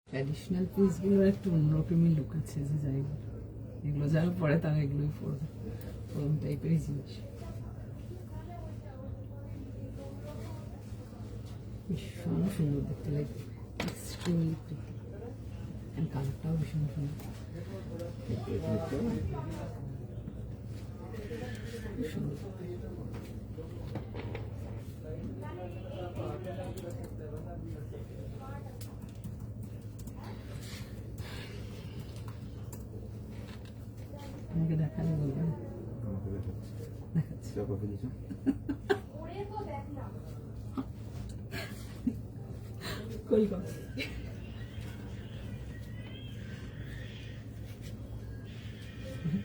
Traditional পিসগুলোর একটু অন্যরকমই look আছে, যে যাইগুলো এগুলো যারা পরে তারা এগুলোই পরবে, ওরকম টাইপেরই জিনিস। ভীষণ সুন্দর দেখতে লাগে, এক্সট্রিমলি প্রিটি, এন্ড কালারটাও ভীষণ সুন্দর। সুন্দর আমাকে দেখালে বলবেন, দেখাচ্ছি কলকাতা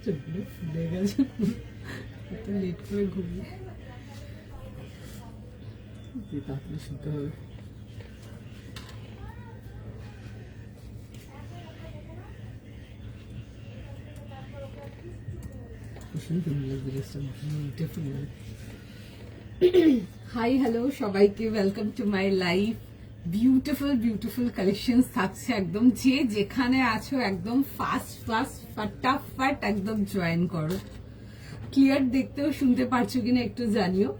চোখগুলো ফুলে গেছে, এত লেট করে ঘুমিয়ে তাড়াতাড়ি শুতে হবে। হাই হ্যালো সবাইকে, welcome to my life. Beautiful beautiful collections থাকছে একদম, যে যেখানে আছো একদম ফাস্ট ফাস্ট ফটাফট একদম জয়েন করো। ক্লিয়ার দেখতেও শুনতে পারছো কিনা একটু জানিও।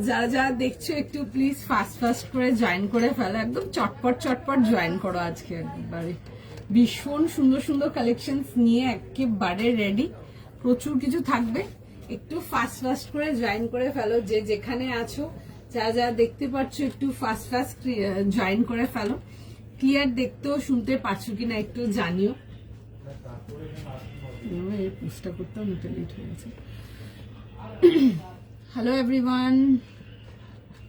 যারা যারা দেখছো একটু প্লিজ ফাস্ট ফাস্ট করে জয়েন করে ফেলো, একদম চটপট চটপট জয়েন করো। আজকে একেবারে ভীষণ সুন্দর সুন্দর কালেকশনস নিয়ে একেবারে রেডি, প্রচুর কিছু থাকবে। একটু ফাস্ট ফাস্ট করে জয়েন করে ফেলো, যে যেখানে আছো যারা যারা দেখতে পাচ্ছ একটু ফাস্ট ফাস্ট জয়েন করে ফেলো। ক্লিয়ার দেখতেও শুনতে পাচ্ছ কিনা একটু জানিও। পোস্টটা করতেও নিতে লেট হয়ে গেছে। হ্যালো এভরিওয়ান,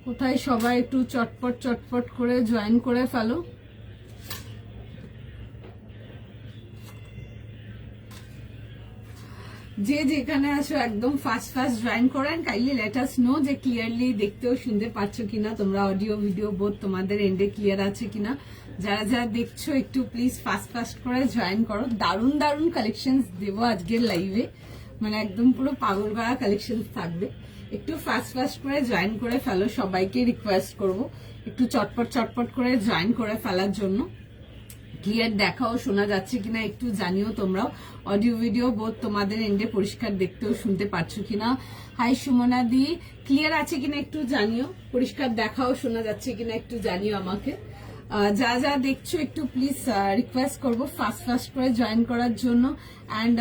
কোথায় সবাই একটু চটপট চটপট করে জয়েন করে ফেলো। যে যেখানে আছো একদম ফাস্ট ফাস্ট জয়েন করেন। কাইন্ডলি লেট আস নো যে ক্লিয়ারলি দেখতেও শুনতে পাচ্ছ কিনা তোমরা, অডিও ভিডিও বোধ তোমাদের এন্ডে ক্লিয়ার আছে কিনা। যারা যারা দেখছো একটু প্লিজ ফাস্ট ফাস্ট করে জয়েন করো। দারুণ দারুণ কালেকশনস দেবো আজকের লাইভে, মানে একদম পুরো পাগল করা কালেকশনস থাকবে। একটু ফাস্ট ফাস্ট করে জয়েন করে ফেলো, সবাইকে রিকোয়েস্ট করব একটু চটপট চটপট করে জয়েন করে ফেলার জন্য। ক্লিয়ার দেখাও শোনা যাচ্ছে কিনা একটু জানিও তোমরাও। অডিও ভিডিও বোধ তোমাদের এন্ডে পরিষ্কার দেখতেও শুনতে পাচ্ছ কিনা। হাই সুমনা দি, ক্লিয়ার আছে কিনা একটু জানিও, পরিষ্কার দেখাও শোনা যাচ্ছে কিনা একটু জানিও আমাকে। যা যা দেখছো একটু প্লিজ রিকোয়েস্ট করবো ফাস্ট ফাস্ট করে জয়েন করার জন্য, অ্যান্ড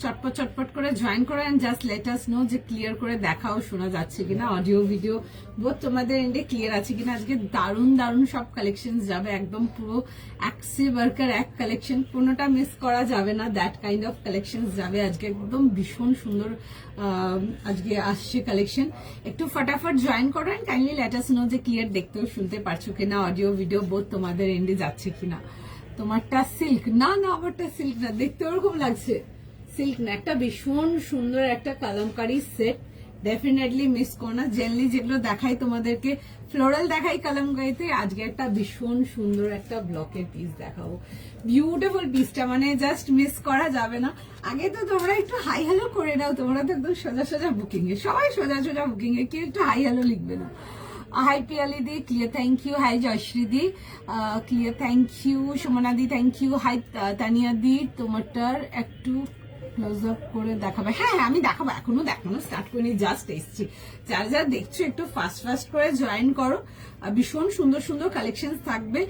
চটপট চটপট করে জয়েন করো, and just let us no যে ক্লিয়ার করে দেখাও শোনা যাচ্ছে কিনা। অডিও ভিডিও বোধ তোমাদের এন্ডে ক্লিয়ার আছে কিনা। আজকে দারুণ দারুণ সব কালেকশন যাবে, একদম পুরো এক সে ওয়ার্কার এক কালেকশন, কোনোটা মিস করা যাবে না। দ্যাট কাইন্ড অফ কালেকশন যাবে আজকে, একদম ভীষণ সুন্দর আজকে আসছে কালেকশন। একটু ফটাফট জয়েন করো, and kindly let us no যে ক্লিয়ার দেখতেও শুনতে পারছো কিনা। অডিও ভিডিও বোধ তোমাদের এন্ডে যাচ্ছে কিনা। তোমারটা সিল্ক না, না আমারটা সিল্ক না, দেখতে ওরকম লাগছে সিল্ক না, একটা ভীষণ সুন্দর একটা কালামকারী সেট। ডেফিনেটলি মিস করো না। জেনারেলি যেগুলো দেখাই তোমাদেরকে ফ্লোরাল দেখাই কালামকারীতে, আজকে একটা ভীষণ সুন্দর একটা ব্লকের পিস দেখাবো। বিউটিফুল পিসটা মানে জাস্ট মিস করা যাবে না। আগে তো তোমরা একটু হাই হ্যালো করে দাও, তোমরা তো একদম সোজা সোজা বুকিং এ, সবাই সোজা সোজা বুকিং এ, কেউ একটু হাই হ্যালো লিখবে না। Hi Piyali di, clear thank you. Hi Joyshree di, clear thank you. Sumana di thank you. Hi Tania di, তোমারটার একটু ক্লোজ আপ করে দেখাবে। হ্যাঁ হ্যাঁ আমি দেখাবো, এখনো দেখানো স্টার্ট করিনি, জাস্ট এসছি। যারা যারা দেখছো একটু ফাস্ট ফাস্ট করে জয়েন করো, ভীষণ সুন্দর সুন্দর কালেকশন থাকবে।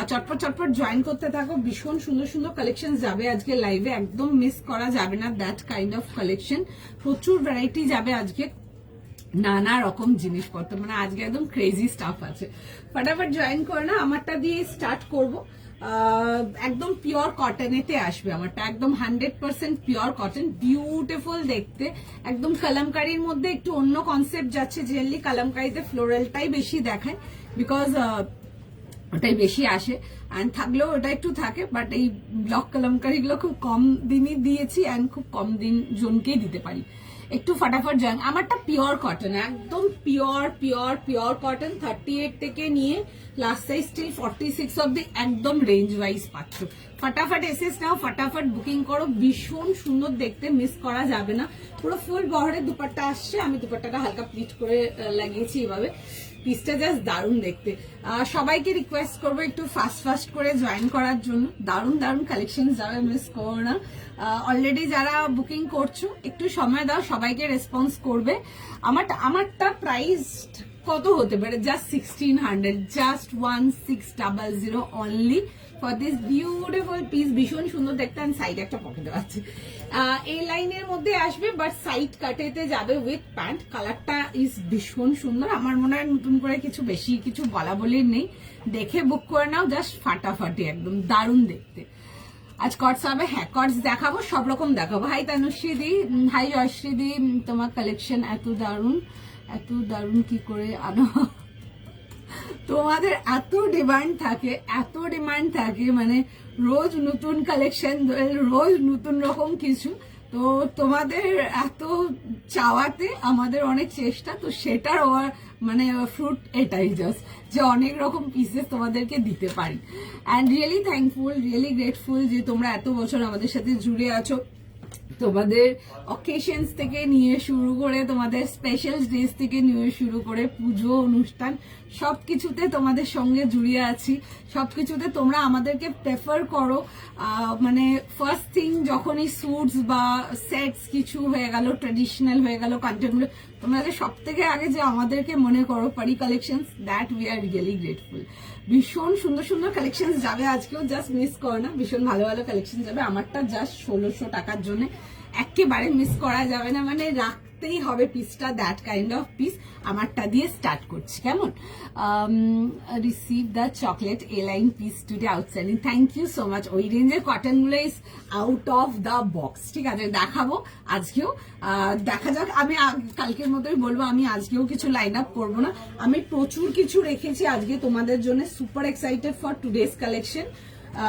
চটপট চটপট জয়েন করতে থাকো, ভীষণ সুন্দর সুন্দর কালেকশন যাবে আজকে লাইভে, একদম মিস করা যাবে না। দ্যাট কাইন্ড অফ কালেকশন, প্রচুর ভ্যারাইটি যাবে আজকে, নানা রকম জিনিসপত্র, মানে আজকে একদম ক্রেজি স্টাফ আছে। ফটাফট জয়েন করে না। আমারটা দিয়ে স্টার্ট করব। একদম পিওর কটনেতে আসবে আমারটা, একদম 100% পিওর কটন, বিউটিফুল দেখতে, একদম কালামকারীর মধ্যে একটু অন্য কনসেপ্ট যাচ্ছে। জেনারেলি কালামকারীতে ফ্লোরালটাই বেশি দেখায়, বিকজ ওটাই বেশি আসে, অ্যান্ড থাকলেও ওটা একটু থাকে, বাট এই ব্লক কালামকারী গুলো খুব কম দিনই দিয়েছি, অ্যান্ড খুব কম দিন জনকেই দিতে পারি। একটু ফটাফট জয়েন। আমারটা পিওর কটন, একদম পিওর পিওর পিওর কটন, 38 থেকে নিয়ে লাস্ট সাইজ স্টিল 46 অব্দি একদম রেঞ্জ ওয়াইজ পাচ্ছ। ফটাফট এসএস নাও, ফটাফট বুকিং করো, ভীষণ সুন্দর দেখতে, মিস করা যাবে না। পুরো ফুল বহরের দুপাট্টা আসছে, আমি দুপাট্টাটা হালকা প্লিট করে লাগিয়েছি এভাবে। পিসটা জাস্ট দারুণ দেখতে। সবাইকে রিকোয়েস্ট করবো একটু ফাস্ট করে জয়েন করার জন্য। দারুণ কালেকশন যাবে, মিস করো না। অলরেডি যারা বুকিং করছো একটু সময় দাও, সবাইকে রেসপন্স করবে। আমারটা প্রাইস কত হতে পারে? Just 1600, just 1600 only for this beautiful piece. ভীষণ সুন্দর দেখতে। অ্যান্ড সাইড একটা পকেটে আছে, এই লাইনের মধ্যে আসবে, বাট সাইড কাটেতে যাবে উইথ প্যান্ট। কালারটা ইজ ভীষণ সুন্দর। আমার মনে হয় নতুন করে বেশি কিছু বলা বলির নেই, দেখে বুক করে নাও। জাস্ট ফাটাফাটি, একদম দারুণ দেখতে। আজ কটস হবে, হ্যাঁ কটস দেখাবো, সব রকম দেখাবো। হাই তনুশ্রী দি, হাই জয়শ্রী দি, তোমার কালেকশন এত দারুণ কি করে আনো? তোমাদের এত ডিমান্ড থাকে, মানে রোজ নতুন কালেকশন, রোজ নতুন রকম কিছু। তো তোমাদের এত চাওয়াতে আমাদের অনেক চেষ্টা, তো সেটার মানে ফ্রুট এটাই জাস্ট, যে অনেক রকম পিসেস তোমাদেরকে দিতে পারি। And really thankful, really grateful যে তোমরা এত বছর আমাদের সাথে জুড়ে আছো। তোমাদের অকেশনস থেকে নিয়ে শুরু করে, তোমাদের স্পেশাল ডেজ থেকে নিয়ে শুরু করে, পুজো অনুষ্ঠান সবকিছুতে তোমাদের সঙ্গে জুড়িয়ে আছি। সবকিছুতে তোমরা আমাদেরকে প্রেফার করো। মানে ফার্স্ট থিং যখনই স্যুটস বা সেটস কিছু হয়ে গেল, ট্রেডিশনাল হয়ে গেল কন্টেন্টগুলো, তোমরা যে সব থেকে আগে যে আমাদেরকে মনে করো পারি collections, that we are really grateful. ভীষণ সুন্দর কালেকশন যাবে আজকেও, জাস্ট মিস করো না। ভীষণ ভালো কালেকশন যাবে। আমারটা জাস্ট 1600 টাকার জন্য একেবারে মিস করা যাবে না, মানে রাখতেই হবে পিসটা, দ্যাট কাইন্ড অফ পিস। আমারটা দিয়ে স্টার্ট করছি, কেমন? Receive the chocolate A line piece today outstanding, thank you so much. ওই রেঞ্জের কটন গুলো is out of the box, ঠিক আছে? দেখাবো আজকেও, দেখা যাক। আমি কালকের মতোই বলবো, আমি আজকেও কিছু লাইন আপ করবো না। আমি প্রচুর কিছু রেখেছি আজকে তোমাদের জন্য। Super excited for today's collection.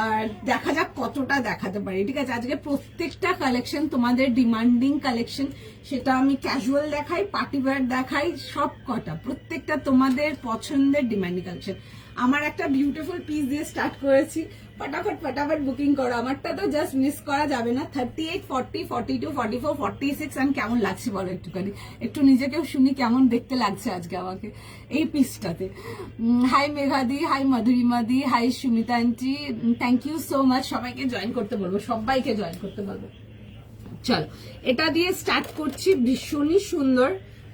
আর দেখা যাক কতটা দেখাতে পারি, ঠিক আছে? আজকে প্রত্যেকটা কালেকশন তোমাদের ডিমান্ডিং কালেকশন, সেটা আমি ক্যাজুয়াল দেখাই, পার্টি ওয়্যার দেখাই, সব কটা প্রত্যেকটা তোমাদের পছন্দের ডিমান্ডিং কালেকশন। আমার একটা বিউটিফুল পিস দিয়ে স্টার্ট করেছি, ফটাফট বুকিং করো। আমারটা তো জাস্ট মিস করা যাবে না। 38, 40, 42, 44, 46 অ্যান্ড কেমন লাগছে বলো একটুখানি, একটু নিজেকেও শুনি কেমন দেখতে লাগছে আজকে আমাকে এই পিসটাতে। হাই মেঘাদি, hi Madhurima di, hi Sumita aunty, thank you so much. সবাইকে জয়েন করতে বলবো, সবাইকে জয়েন করতে বলবো। চলো এটা দিয়ে স্টার্ট করছি। ভীষণই সুন্দর,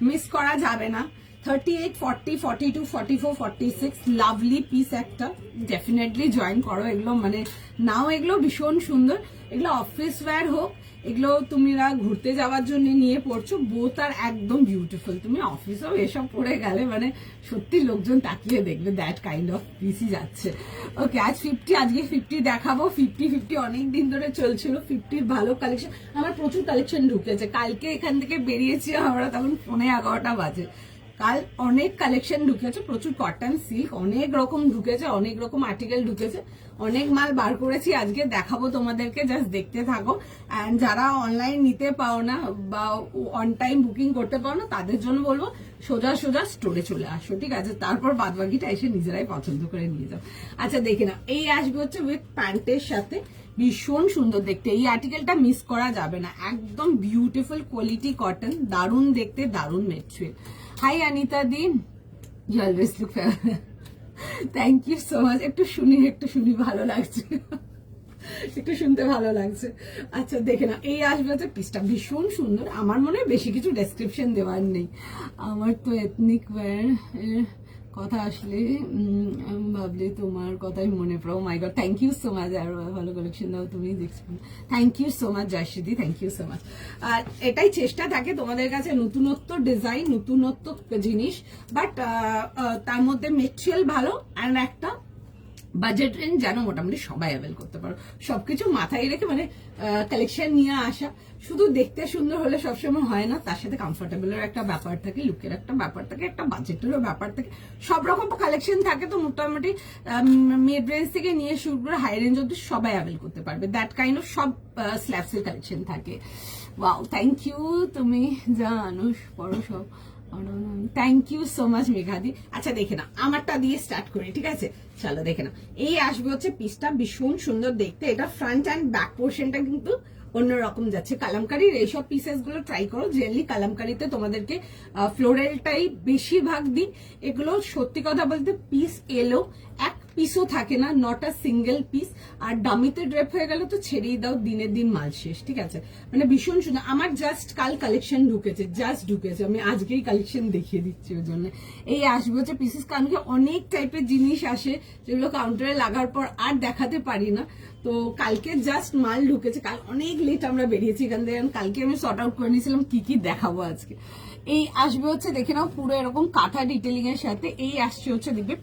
মিস করা যাবে না। 38, 40, 42, 44, 46 লাভলি পিস একটা। ডেফিনেটলি জয়েন করো এগুলো, মানে নাও এগুলো ভীষণ সুন্দর। এগুলো অফিস ওয়্যার হোক, এগুলো তুমিরা ঘুরতে যাওয়ার জন্য নিয়ে পড়ছো, বোথ আর একদম বিউটিফুল। তুমি অফিসেও এসব পরে গেলে মানে সত্যি লোকজন তাকিয়ে দেখবে, দ্যাট কাইন্ড অফ পিসই যাচ্ছে। ওকে, আজ 50, আজকে 50 দেখাবো। 50 অনেক দিন ধরে চলছিল। 50 ভালো কালেকশন, আমার প্রচুর কালেকশন ঢুকেছে। কালকে এখান থেকে বেরিয়েছি আমরা, তখন 11:15 বাজে। কাল অনেক কালেকশন ঢুকেছে, প্রচুর কটন সিল্ক অনেক রকম ঢুকেছে, অনেক রকম আর্টিকেল ঢুকেছে, অনেক মাল বার করেছি। আজকে দেখাবো তোমাদেরকে, জাস্ট দেখতে থাকো। অ্যান্ড যারা অনলাইন নিতে পাও না বা অন টাইম বুকিং করতে পাও না, তাদের জন্য বলবো সোজা স্টোরে চলে আসো, ঠিক আছে? তারপর বাদবাকিটা এসে নিজেরাই পছন্দ করে নিয়ে যাও। আচ্ছা দেখে না, এই আসবে হচ্ছে উইথ প্যান্টের সাথে, ভীষণ সুন্দর দেখতে। এই আর্টিকেলটা মিস করা যাবে না, একদম বিউটিফুল কোয়ালিটি কটন, দারুণ দেখতে, দারুণ material. Hi Anita di, you always look fair, thank you so much. একটু শুনি ভালো লাগছে, একটু শুনতে ভালো লাগছে। আচ্ছা দেখে না, এই আসবে হচ্ছে পিসটা, ভীষণ সুন্দর। আমার মনে হয় বেশি কিছু ডেসক্রিপশন দেওয়ার নেই। আমার তো এথনিক ওয়্যার কথা আসলে ভাবলে তোমার কথাই মনে পড়ো। My God, thank you so much. আর ভালো কালেকশন দাও তুমি, দেখছি। থ্যাংক ইউ সো মাচ জয়শ্রীদি, থ্যাংক ইউ সো মাচ। আর এটাই চেষ্টা থাকে তোমাদের কাছে, নতুনত্ব ডিজাইন, নতুনত্ব জিনিস, বাট তার মধ্যে মেটেরিয়াল ভালো, আর একটা বাজেট রেঞ্জ যেন মোটামুটি সবাই অ্যাভেল করতে পারো। সবকিছু মাথায় রেখে মানে কালেকশন নিয়ে আসা। শুধু দেখতে সুন্দর হলে সবসময় হয় না, তার সাথে কমফোর্টেবলের একটা ব্যাপার থাকে, লুকের একটা ব্যাপার থাকে, একটা বাজেটেরও ব্যাপার থাকে, সব রকম কালেকশন থাকে। তো মোটামুটি মিড রেঞ্জ থেকে নিয়ে শুরু করে হাই রেঞ্জ অব্দি সবাই অ্যাভেল করতে পারবে, দ্যাট কাইন্ড অফ সব স্ল্যাবসের কালেকশন থাকে। Wow, thank you. তুমি জানো পড়ো সব, থ্যাংক ইউ সো মাচ মেঘাদি। আচ্ছা দেখে না, আমারটা দিয়ে স্টার্ট করি, ঠিক আছে? চলো দেখে না, এই আসবে হচ্ছে পিসটা, ভীষণ সুন্দর দেখতে। এটা ফ্রন্ট অ্যান্ড ব্যাক পোর্শনটা কিন্তু অন্যরকম যাচ্ছে। কালামকারীর এইসব পিসেস গুলো ট্রাই করো, জেনারেলি কালামকারীতে তোমাদেরকে ফ্লোরালটাই বেশিরভাগ দিন। এগুলো সত্যি কথা বলতে পিস এলো, এক পিসও থাকে না, নট আ সিঙ্গেল পিস। আর ডামিতে ড্রেপ হয়ে গেল তো ছেড়েই দাও, দিনের দিন মাল শেষ, ঠিক আছে। মানে ভীষণ সুন্দর। আমার জাস্ট কাল কালেকশন ঢুকেছে, আমি আজকেই কালেকশন দেখিয়ে দিচ্ছি। ওই জন্য এই আসবে হচ্ছে পিসেস, কারণ কি অনেক টাইপের জিনিস আসে যেগুলো কাউন্টারে লাগার পর আর দেখাতে পারি না। তো কালকে জাস্ট মাল ঢুকেছে, কাল অনেক লেট আমরা বেরিয়েছি এখান থেকে, কালকে আমি সর্ট আউট করে নিয়েছিলাম কি কি দেখাবো আজকে। এই আসবে হচ্ছে দেখে নাও পুরো এরকম কাঁথা ডিটেলিং এর সাথে। এই আসছে হচ্ছে দেখবে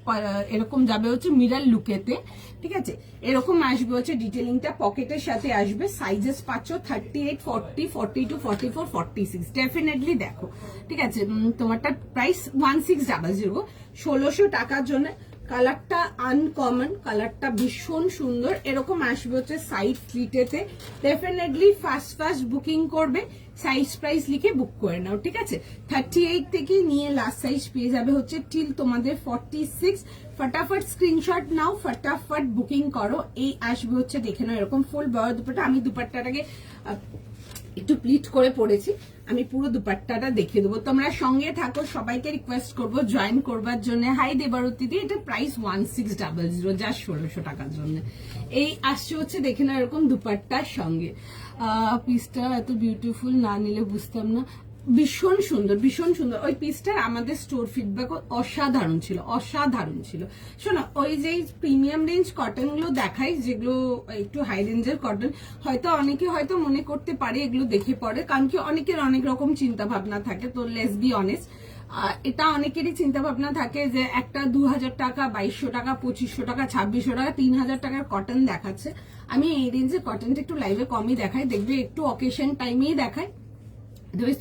এরকম যাবে হচ্ছে মিরর লুকেতে, ঠিক আছে। এরকম আসবে হচ্ছে ডিটেলিংটা, পকেটের সাথে আসবে। সাইজেস পাচ্ছ 38, 40, 42, 44, 46, ডেফিনেটলি দেখো, ঠিক আছে। তোমারটা প্রাইস 1600, 1600 টাকার জন্য। কালারটা আনকমন, কালারটা ভীষণ সুন্দর। এরকম আসবে হচ্ছে সাইড ফ্লিটেতে, ডেফিনেটলি ফাস্ট বুকিং করবে, সাইজ প্রাইস লিখে বুক করে নাও, ঠিক আছে। 38 থেকে নিয়ে লাস্ট সাইজ পেয়ে যাবে হচ্ছে টিল তোমাদের 46। ফটাফট স্ক্রিনশট নাও, ফটাফট বুকিং করো। এই আসবে হচ্ছে দেখে নাও এরকম ফুল বড় দুপাট্টা। আমি দুপাট্টাটাকে একটু প্লিট করে পড়েছি, আমি পুরো দুপাট্টাটা দেখিয়ে দেবো। তোমরা সঙ্গে থাকো, সবাইকে রিকোয়েস্ট করবো জয়েন করবার জন্য। হাই দেবারতী দি, এটা প্রাইস 1600, যা 1600 টাকার জন্য। এই আসছে হচ্ছে দেখে না এরকম দুপাট্টার সঙ্গে। পিসটা এত বিউটিফুল, না নিলে বুঝতাম না। ভীষণ সুন্দর, ভীষণ সুন্দর। ওই পিসটার আমাদের স্টোর ফিডব্যাক অসাধারণ ছিল। শোনো, ওই যে প্রিমিয়াম রেঞ্জ কটন গুলো দেখাই, যেগুলো একটু হাই রেঞ্জের কটন, হয়তো অনেকে হয়তো মনে করতে পারে এগুলো দেখে পড়ে, কারণ কি অনেকের অনেক রকম চিন্তা ভাবনা থাকে। তো লেটস বি অনেস্ট, এটা অনেকেরই চিন্তা ভাবনা থাকে যে একটা 2000 টাকা, 2200 টাকা, 2500 টাকা, 2600 টাকা, 3000 টাকার কটন দেখাচ্ছে। আমি এই রেঞ্জের কটনটা একটু লাইভে কমই দেখাই, দেখবে একটু অকেশন টাইমেই দেখাই।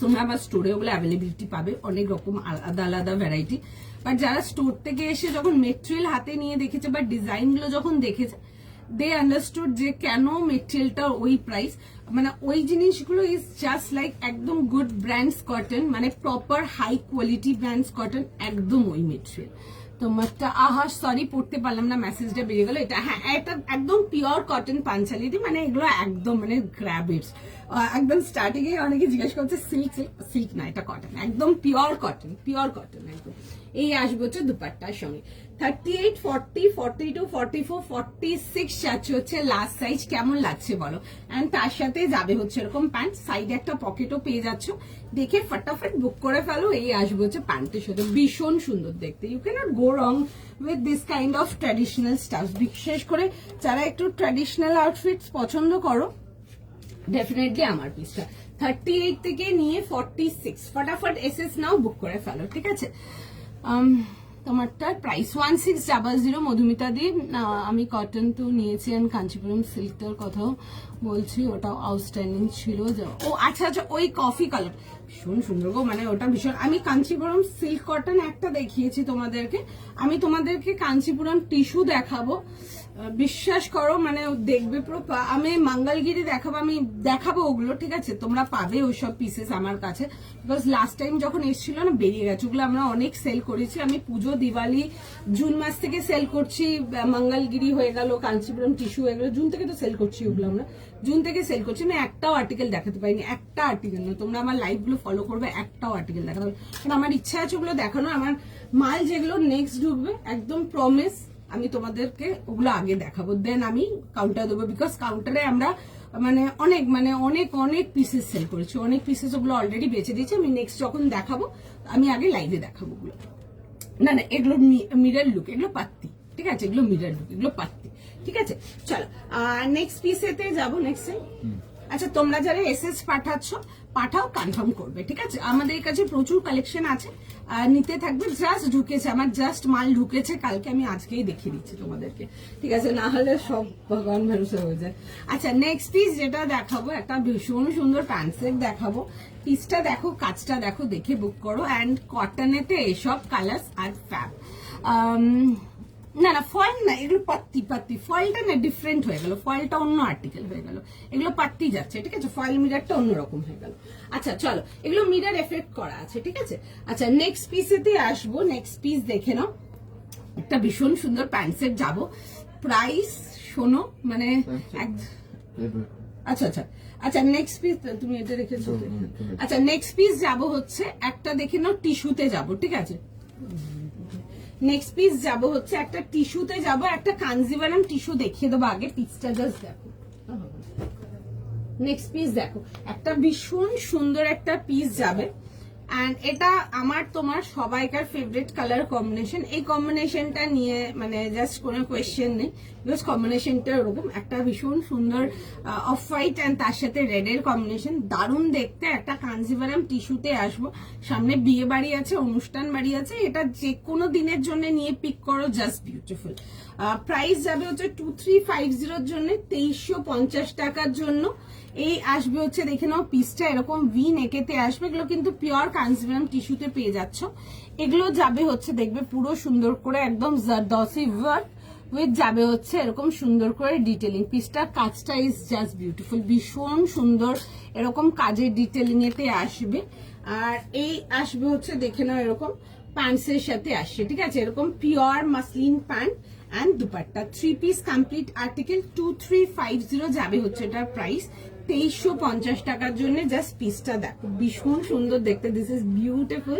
তোমরা আবার স্টোরে ওগুলো অ্যাভেলেবিলিটি পাবে, অনেক রকম আলাদা আলাদা ভ্যারাইটি। বাট যারা স্টোর থেকে এসে যখন মেটেরিয়াল হাতে নিয়ে দেখেছে বা ডিজাইন গুলো যখন দেখেছে, দে আন্ডারস্টুড যে কেন মেটেরিয়ালটা ওই প্রাইস। মানে ওই জিনিসগুলো ইজ জাস্ট লাইক একদম গুড ব্র্যান্ডস কটন, মানে proper high quality brands cotton, একদম ওই মেটেরিয়াল। তোমারটা সরি পড়তে পারলাম না, মেসেজটা বেরিয়ে গেল। এটা হ্যাঁ, এটা একদম পিওর কটন পাঞ্চালিটি, মানে এগুলো একদম মানে গ্র্যাবেটস। একদম স্টার্টিং এ অনেকে জিজ্ঞেস করছে সিল্ক না, এটা কটন, একদম পিওর কটন একদম। এই আসবে হচ্ছে দুপাট্টার সঙ্গে। 38, 40, 42, 44, 46 যাচ্ছে হচ্ছে লাস্ট সাইজ। কেমন লাগছে বলো? এন্ড তার সাথে যাবে হচ্ছে এরকম প্যান্ট, সাইডে একটা পকেটও পেয়ে যাচ্ছ। দেখে ফটাফট বুক করে ফেলো। এই আসবে হচ্ছে প্যান্টের সাথে, ভীষণ সুন্দর দেখতে। You can't go wrong with this kind of traditional stuff. বিশেষ করে যারা একটু ট্র্যাডিশনাল আউটফিটস পছন্দ করো, ডেফিনেটলি আমার পিসটা। 38 থেকে নিয়ে 46, ফটাফট এসএস নাও, বুক করে ফেলো, ঠিক আছে। তোমারটার প্রাইস 1600। মধুমিতা দি, আমি কটন তো নিয়েছি, আর কাঞ্চিপুরম সিল্কটার কথাও বলছি, ওটাও আউটস্ট্যান্ডিং ছিল। ও আচ্ছা, ওই কফি কালার ভীষণ সুন্দর গো, মানে ওটা ভীষণ। আমি কাঞ্চিপুরম সিল্ক কটন একটা দেখিয়েছি তোমাদেরকে, আমি তোমাদেরকে কাঞ্চিপুরম টিস্যু দেখাবো। বিশ্বাস করো, মানে দেখবে পুরো। আমি মঙ্গলগিরি দেখাবো ওগুলো, ঠিক আছে। তোমরা পাবে ওইসব পিসেস আমার কাছে, বিকজ লাস্ট টাইম যখন এসেছিল না বেরিয়ে গেছে। ওগুলো আমরা অনেক সেল করেছি। আমি পুজো, দিওয়ালি, জুন মাস থেকে সেল করছি। মঙ্গলগিরি হয়ে গেল, কাঞ্চিপুরম টিস্যু হয়ে গেল, জুন থেকে তো সেল করছি ওগুলো, আমরা জুন থেকে সেল করছি। আমি একটাও আর্টিকেল দেখাতে পারিনি, একটা আর্টিকেল না। তোমরা আমার লাইভ গুলো ফলো করবে, একটাও আর্টিকেল দেখাতে পারি, কারণ আমার ইচ্ছা আছে ওগুলো দেখানো। আমার মাল যেগুলো নেক্সট ঢুকবে, একদম প্রমিস আমি তোমাদেরকে ওগুলো আগে দেখাবো, দেন আমি কাউন্টার দেবো। বিকজ কাউন্টারে আমরা অনেক পিসেস সেল করেছি, অনেক পিসেস ওগুলো অলরেডি বেঁচে দিয়েছি। আমি নেক্সট যখন দেখাবো, আমি আগে লাইভে দেখাবো ওগুলো। না, এগুলো মিরর লুক, এগুলো পাত্তি, ঠিক আছে। এগুলো মিরর লুক, এগুলো পাত্তি, ঠিক আছে। চলো নেক্সট পিসেতে যাবো। নেক্সট আচ্ছা, তোমরা যারা এসএস পাঠাও, কনফার্ম করবে, ঠিক আছে। আমাদের কাছে প্রচুর কালেকশন আছে, নিতে থাকবে। জাস্ট ঢুকেছে, আমার জাস্ট মাল ঢুকেছে কালকে, আমি আজকেই দেখিয়ে দিচ্ছি তোমাদেরকে, ঠিক আছে। না হলে সব ভগবান ভরসা হয়ে যায়। আচ্ছা, নেক্সট পিস যেটা দেখাবো, একটা ভীষণ সুন্দর প্যান্ট সেট দেখাবো। পিসটা দেখো, কাজটা দেখো, দেখে বুক করো। অ্যান্ড কটনেতে এসব কালার্স আর ফ্যাব। না ফয়েল না, এগুলো পাত্তি। ফয়েলটা না ডিফারেন্ট হয়ে গেল, ফয়েলটা অন্য আর্টিকেল হয়ে গেল, এগুলো পাত্তি যাচ্ছে, ঠিক আছে। ফয়েল মিরারটা অন্যরকম হয়ে গেল। আচ্ছা চলো, এগুলো মিরার এফেক্ট করা আছে, ঠিক আছে। আচ্ছা, নেক্সট পিসেতে আসবো। নেক্সট পিস দেখে নাও, একটা ভীষণ সুন্দর প্যান্ট সেট যাবো। প্রাইস শোনো, মানে আচ্ছা আচ্ছা আচ্ছা, নেক্সট পিস তুমি এটা রেখেছো। আচ্ছা নেক্সট পিস যাব হচ্ছে একটা, দেখে নাও টিস্যুতে যাব, ঠিক আছে। নেক্সট পিস যাব হচ্ছে একটা টিস্যুতে যাব, একটা কাঞ্জিভারাম টিস্যু দেখিয়ে দেবো আগে, পিসটা জাস্ট দেখো। নেক্সট পিস দেখো, একটা ভীষণ সুন্দর একটা পিস যাবে, এন্ড এটা আমার তোমার সবাইকার ফেভারিট কালার কম্বিনেশন। এই কম্বিনেশনটা নিয়ে মানে জাস্ট কোনো কোয়েশ্চেন নেই, বিকজ কম্বিনেশনটা ওরকম একটা ভীষণ সুন্দর অফ হোয়াইট এন্ড তার সাথে রেড এর কম্বিনেশন, দারুণ দেখতে। একটা কাঞ্জিভারাম টিস্যুতে আসবো, সামনে বিয়ে বাড়ি আছে, অনুষ্ঠান বাড়ি আছে, এটা যে কোনো দিনের জন্য নিয়ে পিক করো, জাস্ট বিউটিফুল। প্রাইস যাবে হচ্ছে 2350 জন্য, 2350 টাকার জন্য। এই আসবে হচ্ছে, দেখে নাও পিসটা এরকম ভি নেকেতে আসবে, এগুলো কিন্তু পিওর কাঞ্জিভারাম টিস্যুতে পেয়ে যাচ্ছ। এগুলো যাবে হচ্ছে দেখবে পুরো সুন্দর করে একদম জারদৌসি ওয়ার্ক উইথ যাবে হচ্ছে এরকম সুন্দর করে ডিটেলিং। পিসটার কাজটা ইজ জাস্ট বিউটিফুল, ভীষণ সুন্দর এরকম কাজের ডিটেলিং এতে আসবে। আর এই আসবে হচ্ছে দেখে নাও এরকম প্যান্টসের সাথে আসছে, ঠিক আছে, এরকম pure muslin pant and dupatta, 3 piece complete article 2350 যাবে হচ্ছে এটার প্রাইস 2350 টাকার জন্য। জাস্ট পিসটা দেখো ভীষণ সুন্দর দেখতে, this is beautiful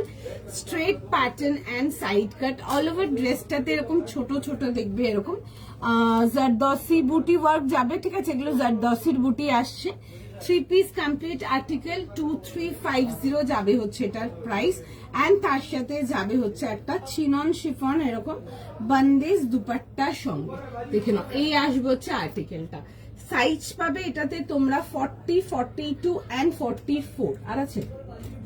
straight pattern and side cut, all over ড্রেসটাতে এরকম ছোট ছোট দেখবে এরকম জারদৌসি বুটি ওয়ার্ক যাবে, ঠিক আছে, এগুলো জারদৌসির বুটি আসছে। 3 পিস কমপ্লিট আর্টিকেল 2350 যাবে হচ্ছে এটার প্রাইস, এন্ড তার সাথে যাবে হচ্ছে একটা চিনন শিফন এরকম বন্দেজ দুপাট্টার সঙ্গে। দেখে নাও এই আসবে হচ্ছে আর্টিকেলটা। সাইজ পাবে এটাতে তোমরা 40, 42 এন্ড 44 আর আছে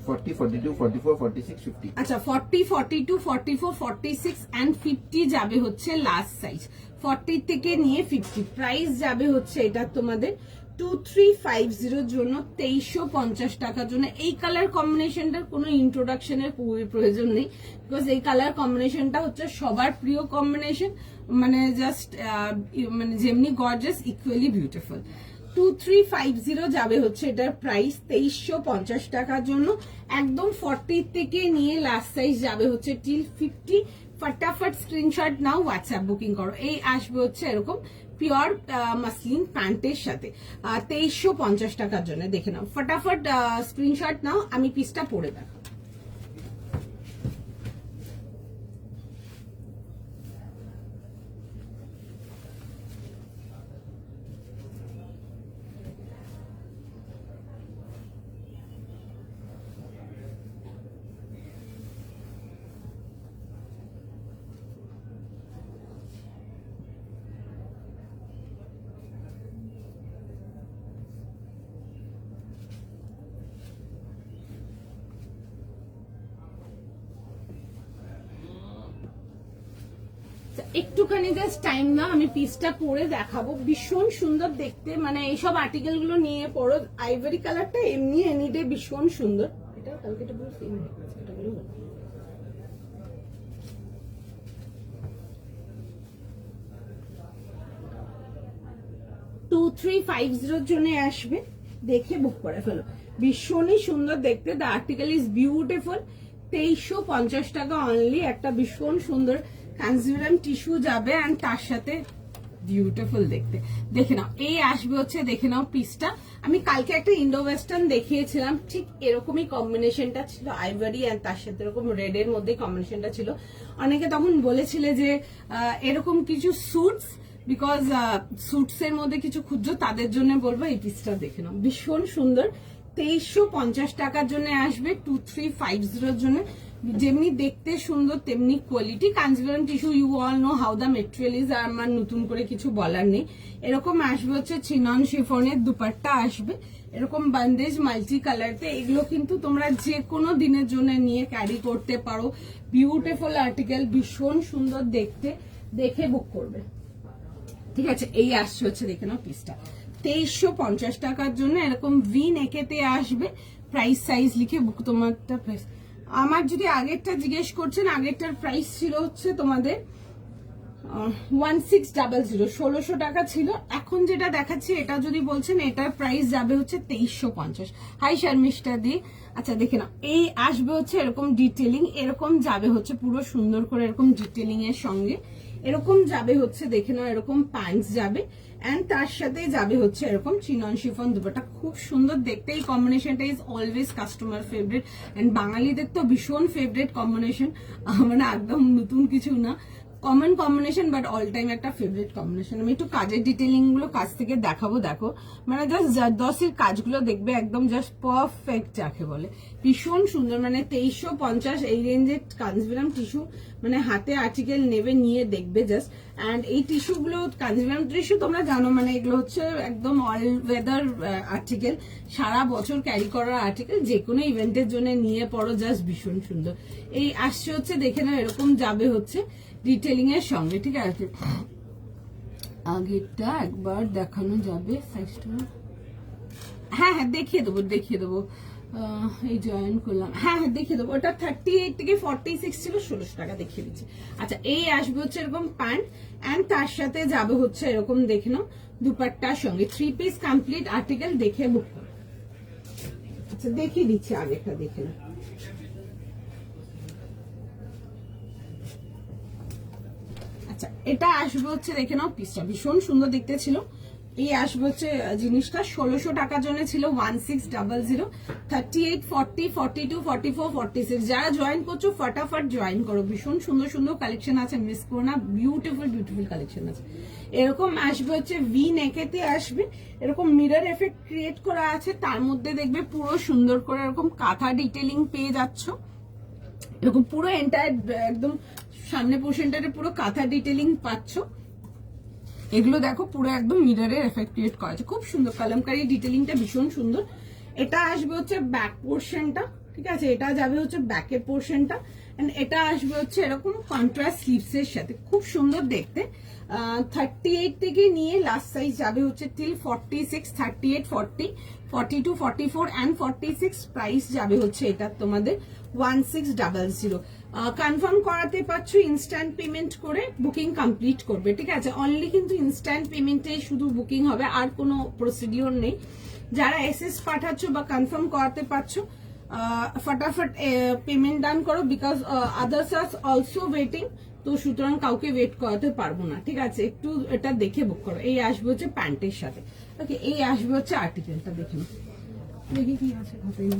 40, 42, 44, 46, 50। আচ্ছা 40, 42, 44, 46 এন্ড 50 যাবে হচ্ছে লাস্ট সাইজ, 40 থেকে নিয়ে 50। প্রাইস যাবে হচ্ছে এটা তোমাদের 2350 জন্য, 2350 টাকার জন্য। এই কালার কম্বিনেশনটার কোনো ইন্ট্রোডাকশনের প্রয়োজন নেই, বিকজ এই কালার কম্বিনেশনটা হচ্ছে সবার প্রিয় কম্বিনেশন, মানে জাস্ট মানে যেমনি গর্জাস ইকুয়ালি বিউটিফুল। 2350 যাবে হচ্ছে এটার প্রাইস 2350 টাকার জন্য। একদম 40 থেকে নিয়ে লাস্ট সাইজ যাবে হচ্ছে টিল 50। ফটাফট স্ক্রিনশট নাও, হোয়াটসঅ্যাপ বুকিং করো। এই আসবে হচ্ছে এরকম পিওর মাসলিন প্যান্টের সাথে 2350 টাকার জন্য। দেখে নাও, ফটাফট স্ক্রিনশট নাও, আমি পিসটা পরে দেব। একটুখানি জাস্ট টাইম না, আমি পিসটা পরে দেখাবো, ভীষণ সুন্দর দেখতে। মানে এইসব আর্টিকেল গুলো নিয়ে পড়ো, আইভরি কালারটা এমনি এনিডে ভীষণ সুন্দর। এটা কালকে এটা পুরো সেম হয়ে গেছে, এটা বলো 2350 জন্য আসবে, দেখে বুক করে ফেলো, ভীষণই সুন্দর দেখতে। দ্য আর্টিকেল ইজ বিউটিফুল, 2350 টাকা অনলি। একটা ভীষণ সুন্দর কাঞ্জিভারাম টিস্যু যাবে এন্ড তার সাথে বিউটিফুল দেখতে। দেখে নাও এই আসবে হচ্ছে, দেখে নাও পিসটা। আমি কালকে একটা ইন্ডো ওয়েস্টার্ন দেখিয়েছিলাম, ঠিক এরকমই কম্বিনেশনটা ছিল, আইভরি এন্ড তার সাথে এরকম রেড এর মধ্যে কম্বিনেশনটা ছিল। অনেকে তখন বলেছিলে যে এরকম কিছু স্যুটস, বিকজ স্যুটস এর মধ্যে কিছু খুঁজছো, তাদের জন্য বলবো এই পিসটা দেখে নাও, ভীষণ সুন্দর। 2350 টাকার জন্য আসবে, 2350 জন্য। যেমনি দেখতে সুন্দর তেমনি quality. Kanjivaram tissue, you all know how the material is, আর আমার নতুন করে কিছু বলার নেই। এরকম আসবে হচ্ছে চিনন শিফনের দুপাট্টা আসবে এরকম বন্দেজ মাল্টি কালারতে। এগুলো কিন্তু তোমরা যে কোনো দিনের জন্য নিয়ে ক্যারি করতে পারো, বিউটিফুল আর্টিকেল, ভীষণ সুন্দর দেখতে, দেখে বুক করবে, ঠিক আছে। এই আসছে হচ্ছে, দেখে নাও পিসটা 2350 টাকার জন্য, এরকম ভি নেকেতে আসবে। প্রাইস সাইজ লিখে বুক, তোমারটা প্রাইস, আমার যদি আগেরটা জিজ্ঞেস করছেন, আগেরটার প্রাইস ছিল হচ্ছে তোমাদের 1600, 1600 টাকা ছিল। এখন যেটা দেখাচ্ছি এটা যদি বলছেন, এটার প্রাইস যাবে হচ্ছে 2350। হাই শর্মিষ্ঠা দি। আচ্ছা দেখে নাও, এই আসবে হচ্ছে এরকম ডিটেলিং, এরকম যাবে হচ্ছে পুরো সুন্দর করে এরকম ডিটেলিং এর সঙ্গে, এরকম যাবে হচ্ছে, দেখে নাও এরকম প্যান্টস যাবে এন্ড তার সাথে যাবে হচ্ছে এরকম চিনন শিফন দুপাট্টা, খুব সুন্দর দেখতে। এই কম্বিনেশনটা is always customer favourite and বাঙালিদের তো ভীষণ ফেভারিট কম্বিনেশন, মানে একদম নতুন কিছু না, common combination but all time একটা ফেভারিট কম্বিনেশন। আমি একটু কাজের ডিটেলিং গুলো কাছ থেকে দেখাবো, দেখো মানে জাস্ট জারদোসির কাজগুলো দেখবে একদম জাস্ট পারফেক্ট যাকে বলে, ভীষণ সুন্দর। মানে 2350 এই রেঞ্জের কাঞ্জিভারাম টিস্যু, মানে হাতে আর্টিকেল নেবে নিয়ে দেখবে জাস্ট। অ্যান্ড এই টিস্যু গুলো কাঞ্জিভারাম টিস্যু তোমরা জানো, মানে এগুলো হচ্ছে একদম অল ওয়েদার আর্টিকেল, সারা বছর ক্যারি করার আর্টিকেল, যে কোনো ইভেন্টের জন্য নিয়ে পড়ো, জাস্ট ভীষণ সুন্দর। এই আসছে হচ্ছে দেখে নাও এরকম যাবে হচ্ছে ডিটেলিং এর সঙ্গে, ঠিক আছে। আগেরটা একবার দেখানো যাবে সাইজটা, হ্যাঁ হ্যাঁ দেখিয়ে দেবো এই জয়েন করলাম, হ্যাঁ হ্যাঁ দেখিয়ে দেবো। ওটা 38 থেকে 46 ছিল, 1600 টাকা দেখিয়ে দিচ্ছি। আচ্ছা এই আসবে হচ্ছে এরকম প্যান্ট এন্ড তার সাথে যাবে হচ্ছে এরকম দেখে নাও দুপাট্টার সঙ্গে, 3 পিস কমপ্লিট আর্টিকেল, দেখে বুক করো। আচ্ছা দেখিয়ে দিচ্ছি আগেরটা দেখে নাও। আচ্ছা এটা আসবে হচ্ছে দেখে নাও, পিসটা ভীষণ সুন্দর দেখতে ছিল। এই আসবে হচ্ছে জিনিসটা 1600 টাকার জন্য ছিল 1600, 38, 40, 42, 44, 46। যারা জয়েন করছো ফটাফট জয়েন করো, ভীষণ সুন্দর সুন্দর কালেকশন আছে, মিস করো না, বিউটিফুল বিউটিফুল কালেকশন আছে। এরকম আসবে হচ্ছে ভি নেকেতে আসবে, এরকম মিরর এফেক্ট ক্রিয়েট করা আছে, তার মধ্যে দেখবে পুরো সুন্দর করে এরকম কাঁথা ডিটেলিং পেয়ে যাচ্ছ, এরকম পুরো এন্টায়ার একদম সামনে পোর্শনটাতে পুরো কাঁথা ডিটেলিং পাচ্ছ। এগুলো দেখো পুরো একদম মিররের এফেক্ট ক্রিয়েট করা আছে, খুব সুন্দর কালামকারী ডিটেলিংটা ভীষণ সুন্দর। এটা আসবে হচ্ছে ব্যাক পোর্শনটা, ঠিক আছে, এটা যাবে হচ্ছে ব্যাকের পোর্শনটা, এন্ড এটা আসবে হচ্ছে এরকম কন্ট্রাস্ট স্লিভস এর সাথে, খুব সুন্দর দেখতে। 38 থেকে নিয়ে লাস্ট সাইজ যাবে হচ্ছে টিল 46, 38, 40, 42, 44 এন্ড 46। প্রাইস যাবে হচ্ছে এটা তোমাদের 1600। কনফার্ম করাতে পারছো ইনস্ট্যান্ট পেমেন্ট করে বুকিং কমপ্লিট করবে, ঠিক আছে। অনলি কিন্তু ইনস্ট্যান্ট পেমেন্টে শুধু বুকিং হবে, আর কোনো প্রসিডিওর নেই। যারা এসএস পাঠাচ্ছ বা কনফার্ম করাতে পারছো ফটাফট পেমেন্ট ডান করো, because others are also waiting, তো সুতরাং কাউকে ওয়েট করাতে পারবো না, ঠিক আছে। একটু এটা দেখে বুক করো। এই আসবে হচ্ছে প্যান্টের সাথে, ওকে। এই আসবে হচ্ছে আর্টিকেলটা, দেখে দেখি কি আছে খাতায়।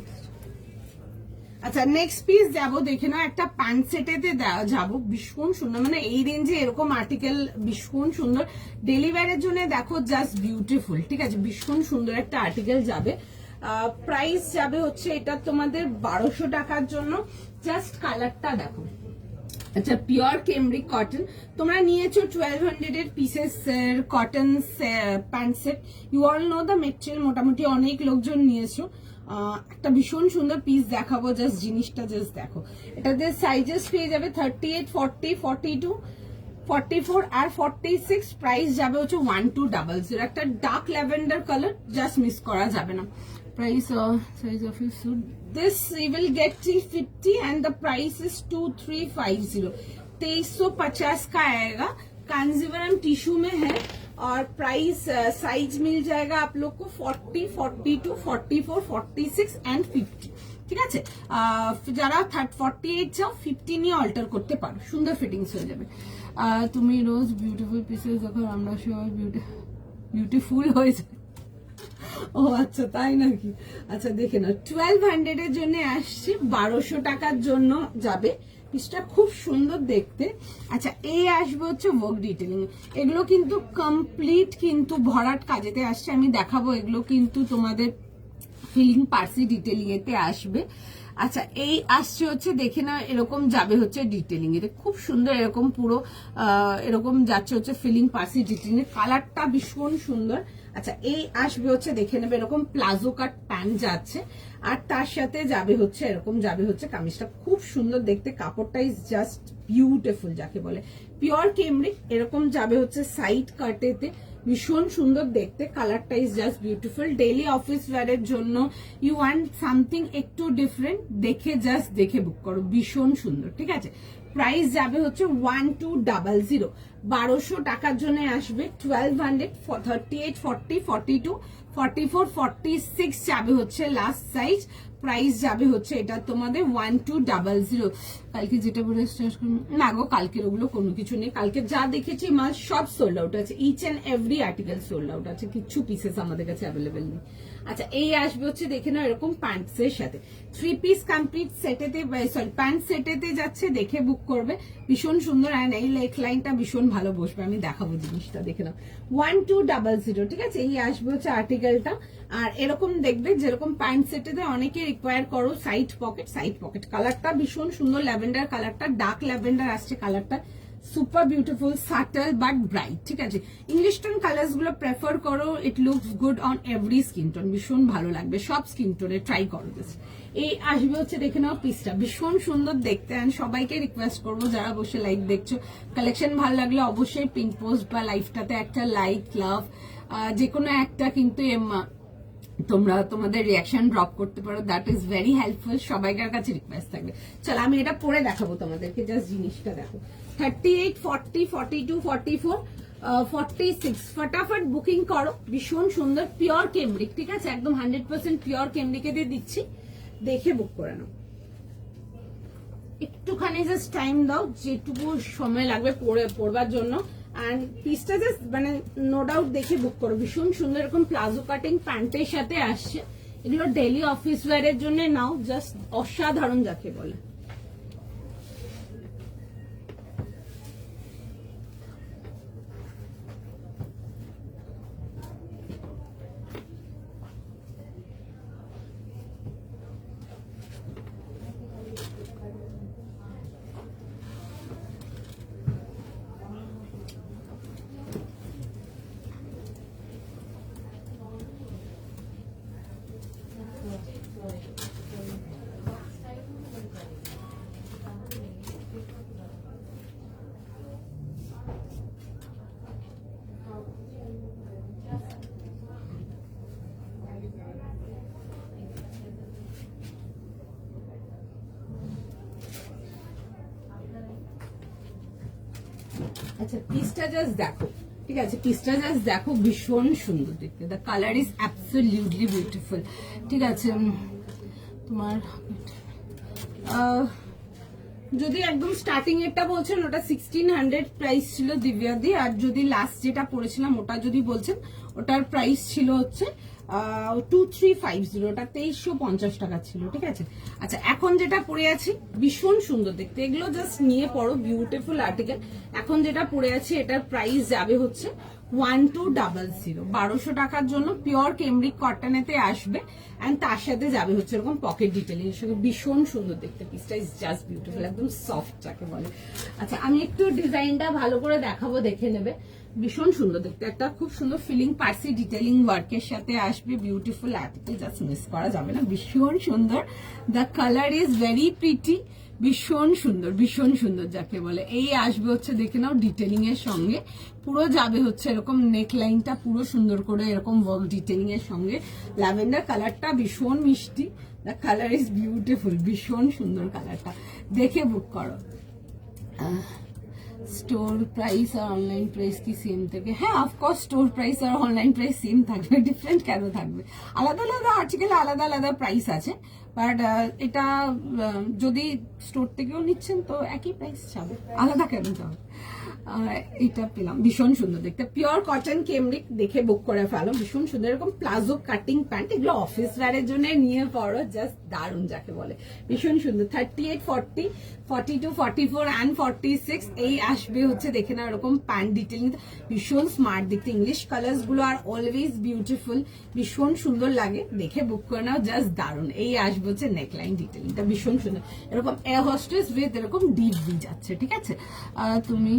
আচ্ছা নেক্সট পিস যাবো, দেখে নাও একটা প্যান্ট সেটেতে যাবো, ভীষণ সুন্দর, মানে এই রেঞ্জে এরকম আর্টিকেল ভীষণ সুন্দর, ডেলিভারির জন্য দেখো জাস্ট বিউটিফুল, ঠিক আছে। ভীষণ সুন্দর একটা আর্টিকেল যাবে, প্রাইস যাবে হচ্ছে এটা তোমাদের 1200 টাকার জন্য। জাস্ট কালারটা দেখো, আচ্ছা পিওর কেমব্রিক কটন, তোমরা নিয়েছো 1200 এর pieces cotton pant set, you all know the material, মোটামুটি অনেক লোকজন নিয়েছো। একটা ভীষণ সুন্দর পিস দেখাবো, জাস্ট জিনিসটা জাস্ট দেখো। এটাতে সাইজেস পেয়ে যাবে 38, 40, 42, 44 আর 46। প্রাইস যাবে হচ্ছে 1200, একটা dark lavender colour, just miss করা যাবে না। Price size of your suit, this you will get 350 and the price is 2350, 2350 का आएगा। कांजीवरम टिश्यू में है और प्राइस साइज मिल जाएगा आप लोग को 40, 42, 44, 46 and 50, ঠিক আছে। যারা 48 চাও 50 নিয়ে অল্টার করতে পারো, সুন্দর ফিটিংস হয়ে যাবে। তুমি রোজ বিউটিফুল পিসেস দেখো, আমরা সবাই বিউটিফুল হয়ে যাবে। ও আচ্ছা তাই নাকি, আচ্ছা দেখে নাও 1200 এর জন্য আসছে, 1200 টাকার জন্য যাবে। পিসটা খুব সুন্দর দেখতে। আচ্ছা এই আসবে হচ্ছে ওয়ার্ক ডিটেলিং, এগুলো কিন্তু কমপ্লিট কিন্তু ভরাট কাজেতে আসছে, আমি দেখাবো। এগুলো কিন্তু তোমাদের ফিলিং পার্সি ডিটেলিং এতে আসবে। আচ্ছা এই আসছে হচ্ছে দেখে না, এরকম যাবে হচ্ছে ডিটেলিং এতে, খুব সুন্দর এরকম পুরো এরকম যাচ্ছে হচ্ছে ফিলিং পার্সি ডিটেলিং এর, কালারটা ভীষণ সুন্দর। আচ্ছা এই আসবে হচ্ছে দেখে নেবে এরকম প্লাজো কাট প্যান্ট যাচ্ছে, আর তার সাথে যাবে হচ্ছে এরকম যাবে হচ্ছে কামিজটা, খুব সুন্দর দেখতে, কাপড়টা ইজ জাস্ট বিউটিফুল যাকে বলে, পিওর কেমব্রিক। এরকম যাবে হচ্ছে সাইড কাটেতে, ভীষণ সুন্দর দেখতে, কালারটা is just beautiful. Daily office ওয়্যারের জন্য ইউ ওয়ান্ট সামথিং একটু ডিফারেন্ট, দেখে জাস্ট দেখে বুক করো, ভীষণ সুন্দর, ঠিক আছে। প্রাইস যাবে হচ্ছে 1200, 1200 টাকার জন্য আসবে। 1200, 38, 40, 42, 44, 46 যাবে হচ্ছে লাস্ট সাইজ। প্রাইস যাবে হচ্ছে এটা তোমাদের 1200। কালকে যেটা বলে না গো, কালকের ওগুলো কোনো কিছু নেই। কালকে যা দেখেছি মাল সব সোল্ড আউট আছে, each and every article sold out আছে, কিছু পিসেস আমাদের কাছে অ্যাভেলেবেল নেই। আচ্ছা, এই আসবে হচ্ছে দেখে নাও এরকম প্যান্টস এর সাথে, 3 পিস কমপ্লিট সেটেতে, সরি প্যান্ট সেটেতে যাচ্ছে, দেখে বুক করবে। ভীষণ সুন্দর, আর এই লেক লাইনটা ভীষণ ভালো বসবে, আমি দেখাবো জিনিসটা, দেখে নাও 1200, ঠিক আছে। এই আসবে হচ্ছে আর্টিকেলটা। আর এরকম দেখবে যেরকম প্যান্ট সেটেতে অনেকে রিকোয়ার করো সাইড পকেট কালারটা ভীষণ সুন্দর, ল্যাভেন্ডার কালারটা, ডার্ক ল্যাভেন্ডার আসছে কালারটা, super beautiful, subtle but bright, ঠিক আছে। ইংলিশ টোন কালার্স গুলো প্রেফার করো, it looks good on every skin tone, ভীষণ ভালো লাগবে সব স্কিন টোনে, ট্রাই করো দিস। এই আসবে হচ্ছে দেখে নাও পিসটা, ভীষণ সুন্দর দেখতে। অ্যান্ড সবাইকে রিকোয়েস্ট করবো যারা বসে লাইভ দেখছো, কালেকশন ভালো লাগলে অবশ্যই পিন পোস্ট বা লাইভটাতে একটা লাইক, লাভ, যে কোনো একটা কিন্তু তোমরা তোমাদের রিয়াকশন ড্রপ করতে পারো, দ্যাট ইজ ভেরি হেল্পফুল। সবাইকার কাছে রিকোয়েস্ট থাকবে। চল আমি এটা পরে দেখাবো তোমাদেরকে, জাস্ট জিনিসটা দেখো। 38, 40, 42, 44, 46, ফটাফট বুকিং করো। ভীষণ সুন্দর পিওর কেমব্রিক, ঠিক আছে, একদম 100% পিওর কেমব্রিকে দিয়ে দিচ্ছি, দেখে বুক করে নাও। একটুখানি জাস্ট টাইম দাও, যেটুকু সময় লাগবে পড়বার জন্য। অ্যান্ড পিসটা জাস্ট মানে নো ডাউট দেখে বুক করো। ভীষণ সুন্দর এরকম প্লাজো কাটিং প্যান্টের সাথে আসছে, এগুলো ডেইলি অফিস ওয়্যারের জন্য নাও, জাস্ট অসাধারণ যাকে বলে। আচ্ছা, পিসটা জাস্ট দেখো, ঠিক আছে, পিসটা জাস্ট দেখো, ভীষণ সুন্দর দেখতে, the colour is absolutely beautiful, ঠিক আছে। তোমার যদি একদম স্টার্টিং এরটা বলছেন ওটা 1600 প্রাইস ছিল দিব্যাদি, আর যদি লাস্ট যেটা পড়েছিলাম ওটা যদি বলছেন ওটার প্রাইস ছিল হচ্ছে 2350, ওটা 2350 টাকা ছিল, ঠিক আছে। আচ্ছা, এখন যেটা পরে আছি ভীষণ সুন্দর দেখতে, এগুলো জাস্ট নিয়ে পড়ো, বিউটিফুল আর্টিকেল। এখন যেটা পরে আছি এটার প্রাইস যাবে হচ্ছে 1200, 1200 টাকার জন্য পিওর কেমব্রিক কটনেতে আসবে। এন্ড তার সাথে যাবে হচ্ছে এরকম পকেট ডিটেলিং এর সঙ্গে, ভীষণ সুন্দর দেখতে, পিসটা ইজ জাস্ট বিউটিফুল, একদম সফট যাকে বলে। আচ্ছা, আমি একটু ডিজাইনটা ভালো করে দেখাবো, দেখে নেবে, ভীষণ সুন্দর দেখতে, একটা খুব সুন্দর ফিলিং পার্সি ডিটেলিং ওয়ার্কের সাথে আসবে, বিউটিফুল আর্টিকেল, জাস্ট মিস করা যাবে না, ভীষণ সুন্দর। The colour is very pretty, ভীষণ সুন্দর, ভীষণ সুন্দর যাকে বলে। এই আসবে হচ্ছে দেখে নাও ডিটেলিং এর সঙ্গে, পুরো যাবে হচ্ছে এরকম নেক লাইনটা পুরো সুন্দর করে এরকম ওয়ার্ক ডিটেলিং এর সঙ্গে। ল্যাভেন্ডার কালারটা ভীষণ মিষ্টি, দ্য কালার ইজ বিউটিফুল, ভীষণ সুন্দর কালারটা, দেখে বুক করো। স্টোর প্রাইস আর অনলাইন প্রাইস কি সেম থাকে? হ্যাঁ, অফকোর্স স্টোর প্রাইস আর অনলাইন প্রাইস সেম থাকবে, ডিফারেন্ট কেন থাকবে? আলাদা আলাদা আর্টিকেল আলাদা আলাদা প্রাইস আছে, বাট এটা যদি স্টোর থেকেও নিচ্ছেন তো একই প্রাইস যাবে, আলাদা কেন যাবে? এটা পেলাম, ভীষণ সুন্দর দেখতে, পিওর কটন কেমব্রিক, দেখে বুক করে ফেলো, ভীষণ সুন্দর এরকম প্লাজো কাটিং প্যান্ট, এগুলো অফিস ওয়্যারের জন্য নিয়ে পড়ো, জাস্ট দারুণ যাকে বলে, ভীষণ সুন্দর। 38, 40, 42, 44 অ্যান্ড 46 এই আসবে হচ্ছে দেখে না এরকম প্যান্ট ডিটেলিং, ভীষণ স্মার্ট দেখতে, ইংলিশ কালার্স গুলো আর অলওয়েজ বিউটিফুল, ভীষণ সুন্দর লাগে, দেখে বুক করে নাও, জাস্ট দারুণ। এই আসবে হচ্ছে নেকলাইন ডিটেলিংটা, ভীষণ সুন্দর, এরকম এয়ার হোস্টেস উইথ এরকম ডিপ ভি যাচ্ছে, ঠিক আছে। তুমি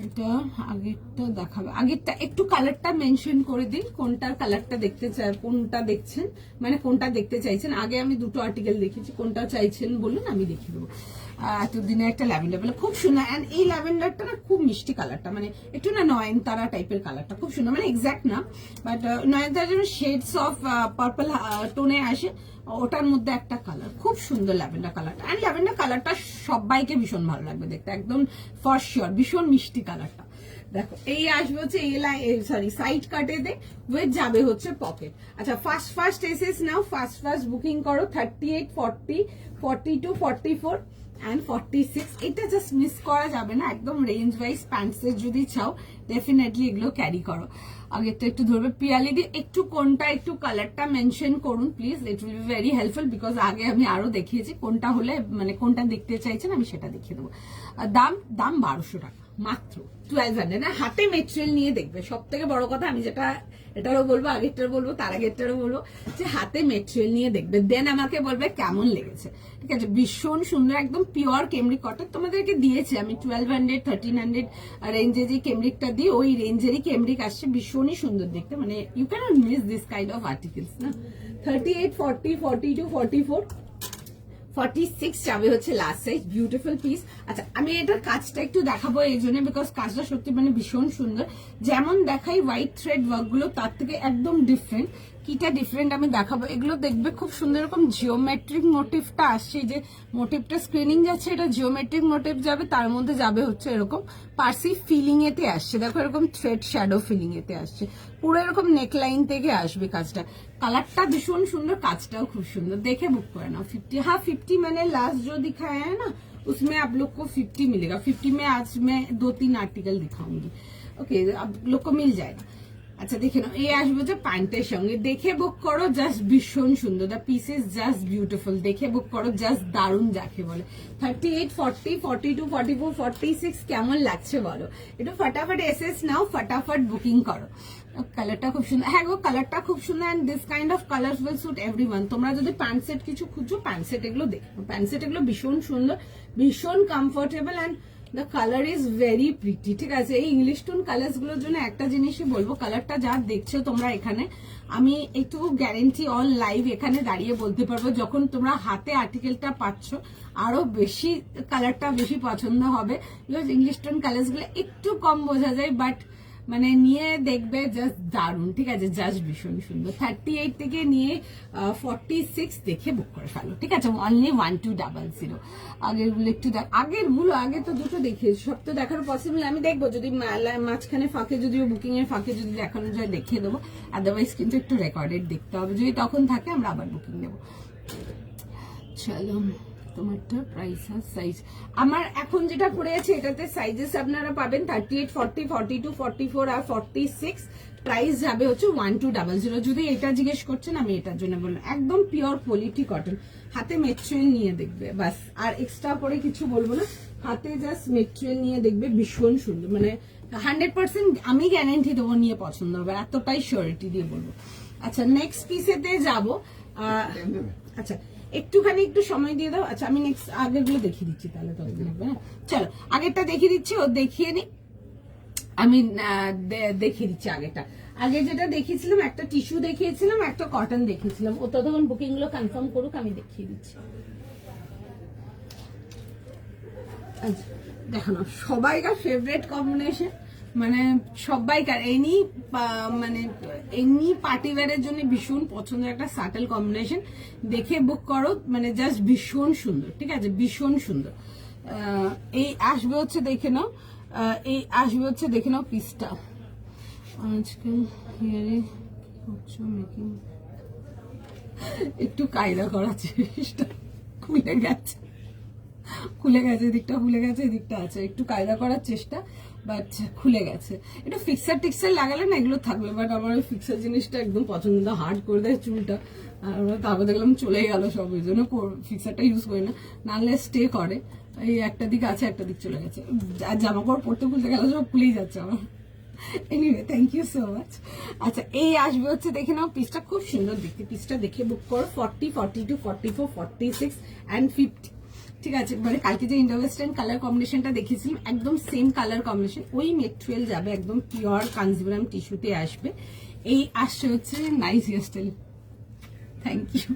এটা আগেরটা দেখাবে, আগেরটা একটু কালারটা মেনশন করে দিন, কোনটার কালারটা দেখতে চাই, কোনটা দেখছেন, মানে কোনটা দেখতে চাইছেন। আগে আমি দুটো আর্টিকেল দেখেছি, কোনটা চাইছেন বলুন, আমি দেখিয়ে দেবো। এতদিনে একটা ল্যাভেন্ডার বলে খুব সুন্দর। অ্যান্ড এই ল্যাভেন্ডারটা না খুব মিষ্টি কালারটা, মানে একটু না নয়নতারা টাইপের কালারটা, খুব সুন্দর, মানে এক্সাক্ট না বাট নয়নতারা যেন শেডস অফ পার্পল টোনে আসে, ওটার মধ্যে একটা কালার, খুব সুন্দর ল্যাভেন্ডার কালারটা। অ্যান্ড ল্যাভেন্ডার কালারটা সবাইকে ভীষণ ভালো লাগবে দেখতে, একদম ফর শিওর, ভীষণ মিষ্টি কালারটা। দেখো এই আসবে হচ্ছে সরি সাইড কাটে দে উইথ যাবে হচ্ছে পকেট। আচ্ছা ফার্স্ট এসএস নাও, ফার্স্ট বুকিং করো 38, 40, 42, 44 and 46। এটা জাস্ট মিস করা যাবে না, একদম রেঞ্জ ওয়াইজ প্যান্টসের যদি চাও ডেফিনেটলি এগুলো ক্যারি করো। আগেরটা একটু ধরবে পিয়ালিদি, একটু কোনটা একটু কালারটা মেনশন করুন please, it will be very helpful, because আগে আমি আরো দেখিয়েছি, কোনটা হলে মানে কোনটা দেখতে চাইছেন আমি সেটা দেখিয়ে দেবো। দাম 1200 টাকা মাত্র, 1200 না, হাতে মেটেরিয়াল নিয়ে দেখবে। সব থেকে বড় কথা, আমি যেটা এটারও বলবো, আগেরটারও বলবো, তার আগেরটারও বলবো, যে হাতে মেটেরিয়াল নিয়ে দেখবে, দেন আমাকে বলবে কেমন লেগেছে। ঠিক আছে, ভীষণ সুন্দর, একদম পিওর কেমব্রিক কটন। তোমাদেরকে দিয়েছি আমি 1200, 1300 রেঞ্জে যে কেমব্রিকটা দিই, ওই রেঞ্জেরই কেমব্রিক আসছে, ভীষণই সুন্দর দেখতে, মানে you can't miss this kind of articles না। 38, 40, 42, 44, 46 যাবে হচ্ছে লাস্ট সাইজ, বিউটিফুল পিস। আচ্ছা আমি এটার কাজটা একটু দেখাবো এই জন্য, বিকজ কাজটা সত্যি মানে ভীষণ সুন্দর। যেমন দেখাই হোয়াইট থ্রেড ওয়ার্ক গুলো, তার থেকে একদম ডিফারেন্ট। কিটা ডিফারেন্ট আমি দেখাবো, এগুলো দেখবে খুব সুন্দর এরকম জিওমেট্রিক মোটিভটা আসছে, যে মোটিভটা স্ক্রিনিং যাচ্ছে, এটা জিওমেট্রিক মোটিভ যাবে, তার মধ্যে যাবে হচ্ছে এরকম পার্সি ফিলিং এতে আসছে, দেখো এরকম থ্রেড শ্যাডো ফিলিং এতে আসছে, পুরো এরকম নেকলাইন থেকে আসবে কাজটা। কালারটা ভীষণ সুন্দর, কাজটাও খুব সুন্দর, দেখে বুক করে নাও। 50, हाँ 50 मैंने लास्ट जो दिखाया है ना उसमें आप लोग को 50 मिलेगा। 50 में आज मैं 2-3 आर्टिकल दिखाऊंगी, ओके, आप लोग को मिल जाएगा। আচ্ছা দেখে নাও, এই আসবে যে প্যান্টের সঙ্গে, দেখে বুক করো, জাস্ট ভীষণ সুন্দর, the piece is just beautiful, দেখে বুক করো, জাস্ট দারুণ যাকে বলে। 38, 40, 42, 44, 46 কেমন লাগছে বলো, একটু ফটাফট এসএস নাও, ফটাফট বুকিং করো। কালারটা খুব সুন্দর, হ্যাঁ গো কালারটা খুব সুন্দর, and this kind of colour will suit everyone. তোমরা যদি প্যান্ট সেট কিছু খুঁজো, প্যান্ট সেট এগুলো দেখো, প্যান্ট সেট এগুলো ভীষণ সুন্দর, ভীষণ comfortable, and the colour is very pretty. ঠিক আছে, এই ইংলিশ টোন কালার্স গুলোর জন্য একটা জিনিসই বলবো, কালারটা যা দেখছো তোমরা এখানে, আমি একটু গ্যারেন্টি অন লাইভ এখানে দাঁড়িয়ে বলতে পারবো, যখন তোমরা হাতে আর্টিকেলটা পাচ্ছ আরো বেশি কালারটা বেশি পছন্দ হবে, বিকজ ইংলিশ টোন কালার্স গুলো একটু কম বোঝা যায়, বাট মানে নিয়ে দেখবে জাস্ট দারুণ। ঠিক আছে, জাস্ট ভীষণ সুন্দর। 38 থেকে নিয়ে 46 দেখে বুক করে ফেলো। ঠিক আছে, অনলি 1200। আগেরগুলো একটু আগে তো দুটো দেখিয়েছি, সব তো দেখানো পসিবল, আমি দেখবো যদি মাঝখানে ফাঁকে যদিও বুকিং এর ফাঁকে যদি দেখানো যায় দেখিয়ে দেবো, আদারওয়াইজ কিন্তু একটু রেকর্ডেড দেখতে হবে, যদি তখন থাকে আমরা আবার বুকিং দেবো। চলো তোমারটা প্রাইস আর সাইজ, আমার এখন যেটা পড়ে আছে এটাতে সাইজেস আপনারা পাবেন 38, 40, 42, 44 আর 46। প্রাইস যাবে হচ্ছে 1200। যদি এটা জিজ্ঞেস করছেন আমি এটার জন্য বললাম, একদম পিওর কোয়ালিটি কটন, হাতে মেটেরিয়াল নিয়ে দেখবে বাস, আর এক্সট্রা করে কিছু বলবো না, হাতে জাস্ট মেটেরিয়াল নিয়ে দেখবে, ভীষণ সুন্দর, মানে 100% আমি গ্যারান্টি দেবো নিয়ে পছন্দ হবে, এতটাই শিওরিটি দিয়ে বলবো। আচ্ছা নেক্সট পিসেতে যাবো। আচ্ছা একটুখানি একটু সময় দিয়ে দাও। আচ্ছা আমি নেক্সট আগেরগুলো দেখিয়ে দিচ্ছি, তাহলে তো দেখবে না। চলো আগেরটা দেখিয়ে দিচ্ছি, ও দেখিয়ে নি, আমি দেখিয়ে দিচ্ছি আগেরটা। আগে যেটা দেখিয়েছিলাম, একটা টিস্যু দেখিয়েছিলাম, একটা কটন দেখিয়েছিলাম, ও ততক্ষণ বুকিং গুলো কনফার্ম করুক, আমি দেখিয়ে দিচ্ছি। আচ্ছা দেখো না, সবাইকার ফেভারিট কম্বিনেশন, মানে সবাইকার এনি পার্টি ওয়্যারের জন্য ভীষণ পছন্দের একটা সাটেল কম্বিনেশন, দেখে বুক করো, মানে জাস্ট ভীষণ সুন্দর। ঠিক আছে, ভীষণ সুন্দর। এই আসবে হচ্ছে দেখে নাও, এই আসবে হচ্ছে দেখে নাও পিসটা। আজকাল হেয়ারে করছো মেকিং, একটু কায়দা করার চেষ্টা, খুলে গেছে এদিকটা, খুলে গেছে এদিকটা আছে, একটু কায়দা করার চেষ্টা, বাট খুলে গেছে। একটু ফিক্সার টিক্সার লাগালে না এগুলো থাকবে, বাট আমার ওই ফিক্সার জিনিসটা একদম পছন্দ, হার্ড করে দেয় চুলটা, আর তারপর দেখলাম চলে গেল সব, ওই জন্য ফিক্সারটা ইউজ করি না, নাহলে স্টে করে। এই একটা দিক আছে, একটা দিক চলে গেছে, আর জামা কাপড় পরতে খুলতে গেলে সব খুলেই যাচ্ছে আমার। Anyway thank you so much. আচ্ছা এই আসবে হচ্ছে দেখে নাও, পিসটা খুব সুন্দর দেখতে, পিসটা দেখে বুক করো। 40, 42, 44, 46 and 50। ঠিক আছে, মানে কালকে যে ইন্ডো ওয়েস্টার্ন কালার কম্বিনেশনটা দেখিয়েছিলাম, একদম সেম কালার কম্বিনেশন, ওই মেটেরিয়াল যাবে, একদম পিওর কাঞ্জিবরম টিস্যুতে আসবে। এই আসছে হচ্ছে nice hairstyle, thank you.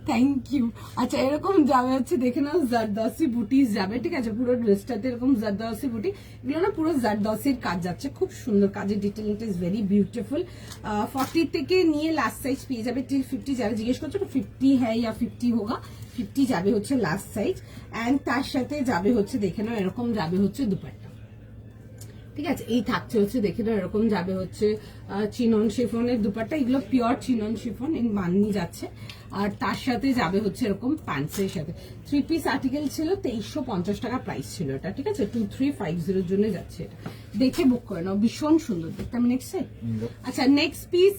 Thank you. আচ্ছা এরকম যাবে হচ্ছে দেখে নাও জারদৌসি বুটিস যাবে, ঠিক আছে, পুরো ড্রেসটাতে এরকম জারদৌসি বুটি, এগুলো না পুরো জারদৌসির কাজ যাচ্ছে, খুব সুন্দর কাজের ডিটেলিংটা ইজ ভেরি বিউটিফুল। 40 থেকে নিয়ে লাস্ট সাইজ পেয়ে যাবে টিল 50, যারা জিজ্ঞেস করছো 50 হ্যাঁ ইয়া 50 হোগা, 50 যাবে হচ্ছে লাস্ট সাইজ। অ্যান্ড তার সাথে যাবে হচ্ছে দেখে নাও এরকম যাবে হচ্ছে দুপাট্টা, ঠিক আছে, এই থাকছে হচ্ছে দেখে নাও এরকম যাবে হচ্ছে চিনন শিফনের দুপাট্টা, এগুলো পিওর চিনন শিফন ইন বান্নি যাচ্ছে। আর তার সাথে যাবে হচ্ছে এরকম প্যান্টসের সাথে। 3 পিস আর্টিকেল ছিল, 2350 টাকা প্রাইস ছিল এটা, ঠিক আছে, 2350 এর জন্য যাচ্ছে এটা, দেখে বুক করে নাও, ভীষণ সুন্দর দেখতে। আমি নেক্সট আচ্ছা next piece,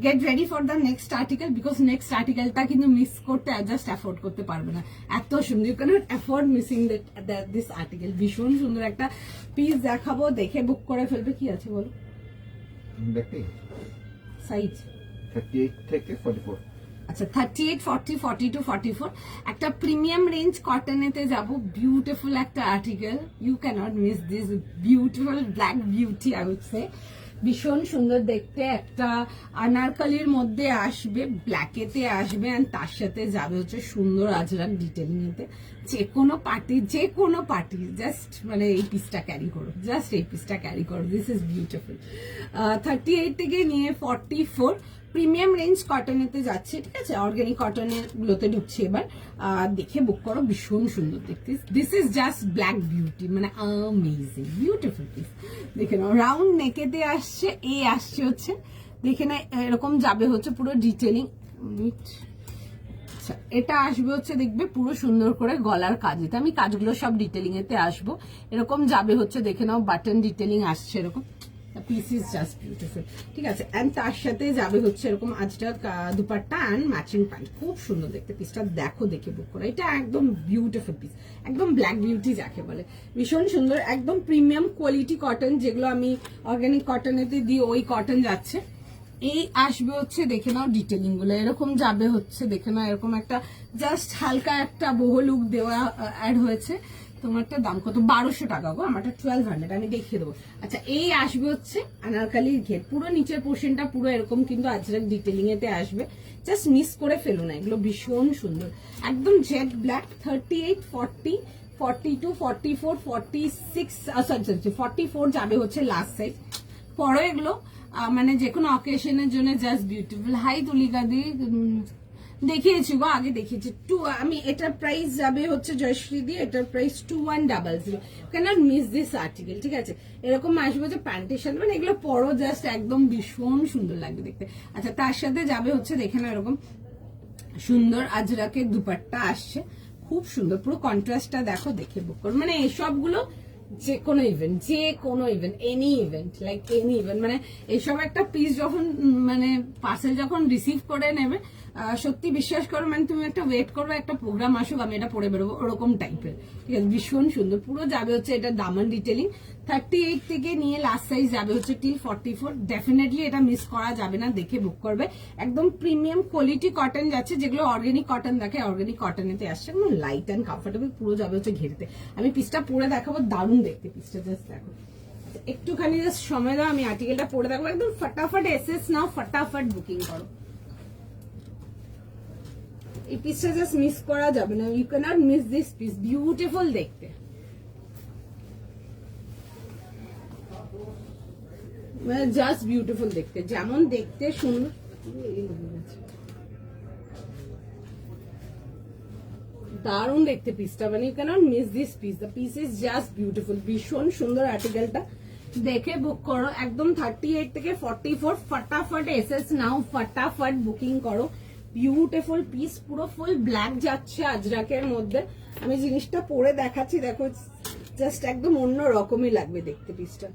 get ready for the next article, because next আর্টিকেলটা কিন্তু মিস করতে জাস্ট অ্যাফোর্ড করতে পারবে না, এত সুন্দর, you can't afford missing this article. ভীষণ সুন্দর একটা পিস দেখাবো, দেখে বুক করে ফেলবে। কি আছে বলো দেখি সাইজ? 38 থেকে 44। আচ্ছা 38, 40, 42, 44 একটা প্রিমিয়াম রেঞ্জ কটনেতে যাব, বিউটিফুল একটা article, you can't miss this beautiful black beauty, I would say ভীষণ সুন্দর দেখতে, একটা আনারকালির মধ্যে আসবে, ব্ল্যাকেতে আসবে, এন্ড তার সাথে যাবে হচ্ছে সুন্দর আজরাক ডিটেলিং এতে, যে কোনো পার্টি জাস্ট মানে এই পিসটা ক্যারি করো, জাস্ট এই পিসটা ক্যারি করো, দিস ইজ বিউটিফুল। 38 থেকে নিয়ে 44 প্রিমিয়াম রেঞ্জ কটনেতে যাচ্ছে, ঠিক আছে, অর্গানিক কটনের গুলোতে ঢুকছে এবার, দেখে বুক করো, ভীষণ সুন্দর দেখতে, this is just black beauty, মানে অ্যামেজিং বিউটিফুল পিস। দেখে নাও রাউন্ড নেকেতে আসছে, এই আসছে হচ্ছে দেখে না এরকম যাবে হচ্ছে পুরো ডিটেলিং। আচ্ছা এটা আসবে হচ্ছে দেখবে পুরো সুন্দর করে গলার কাজেতে, আমি কাজগুলো সব ডিটেলিং এতে আসবো, এরকম যাবে হচ্ছে দেখে নাও বাটন ডিটেলিং আসছে এরকম, পিস ইজ জাস্ট বিউটিফুল, ঠিক আছে, এন্ড তার সাথে যাবে হচ্ছে এরকম আজটা দুপাট্টা অ্যান্ড ম্যাচিং প্যান্ট, খুব সুন্দর দেখতে পিসটা, দেখো দেখে বুক করো, এটা একদম বিউটিফুল পিস, একদম ব্ল্যাক বিউটি যাকে বলে, ভীষণ সুন্দর, একদম প্রিমিয়াম কোয়ালিটি কটন, যেগুলো আমি অর্গানিক কটনেতে দিই ওই কটন যাচ্ছে। এই আসবে হচ্ছে দেখে নাও ডিটেলিং গুলো এরকম যাবে হচ্ছে দেখে নাও এরকম একটা জাস্ট হালকা একটা বহু লুক দেওয়া অ্যাড হয়েছে, তোমারটা দাম কত? 1200 টাকা গো, আমারটা 1200, আমি দেখিয়ে দেবো। আচ্ছা এই আসবে হচ্ছে আনারকালির ঘের, পুরো নিচের পোর্শনটা পুরো এরকম কিন্তু আজরাক ডিটেলিং এতে আসবে, জাস্ট মিস করে ফেলো না, এগুলো ভীষণ সুন্দর, একদম জেড ব্ল্যাক। 38, 40, 42, 44, 46, সরি 44 যাবে হচ্ছে লাস্ট সাইজ। পরে এগুলো মানে যে কোনো অকেশনের জন্য জাস্ট বিউটিফুল। হাই তুলিকা দি দেখিয়েছি গো, আগে দেখিয়েছি আমি, এটার প্রাইস যাবে হচ্ছে জয়শ্রী দি, এটার price 2100, can't miss this article, ঠিক আছে, এরকম আসবে যে প্যান্টের সাথে, মানে এগুলো পরো জাস্ট একদম ভীষণ সুন্দর লাগবে দেখতে। আচ্ছা তার সাথে যাবে হচ্ছে দেখে না এরকম সুন্দর আজরাকের দুপাট্টা আসছে, খুব সুন্দর, পুরো কন্ট্রাস্টটা দেখো, দেখে বুক করো, মানে এসবগুলো যে কোনো event any event like any event, মানে এসব একটা পিস যখন মানে পার্সেল যখন রিসিভ করে নেবে, সত্যি বিশ্বাস করো, মানে তুমি একটা ওয়েট করবে একটা প্রোগ্রাম আসুক আমি এটা পরে বেরোবো, ওরকম টাইপের, ঠিক আছে, ভীষণ সুন্দর, পুরো যাবে হচ্ছে এটা দামান ডিটেলিং। 38 থেকে নিয়ে লাস্ট সাইজ যাবে হচ্ছে টিল 44, ডেফিনেটলি এটা মিস করা যাবে না, দেখে বুক করবে, একদম প্রিমিয়াম কোয়ালিটি কটন যাচ্ছে, যেগুলো অর্গানিক কটন দেখে অর্গানিক কটনেতে আসছে, একদম লাইট অ্যান্ড কমফোর্টেবল, পুরো যাবে হচ্ছে ঘেরতে। আমি পিসটা পরে দেখাবো, দারুণ দেখতে পিসটা, জাস্ট দেখো, একটুখানি জাস্ট সময় দাও, আমি আর্টিকেলটা পরে দেখাবো, একদম ফটাফট এসএস নাও, ফটাফট বুকিং করো, এই পিসটা জাস্ট মিস করা যাবে না, you can't miss this piece, beautiful দেখতে, মানে জাস্ট বিউটিফুল দেখতে, যেমন দেখতে সুন্দর, দারুণ দেখতে পিসটা, মানে you can't miss this piece, the piece is just beautiful, ভীষণ সুন্দর আর্টিকেলটা, দেখে বুক করো, একদম 38 থেকে 44 ফটাফট এসএস নাও, ফটাফট বুকিং করো, বিউটিফুল পিস, পুরো ফুল ব্ল্যাক যাচ্ছে আজরাকের মধ্যে, আমি জিনিসটা পরে দেখাচ্ছি, দেখো জাস্ট একদম অন্য রকমই লাগবে দেখতে পিসটা।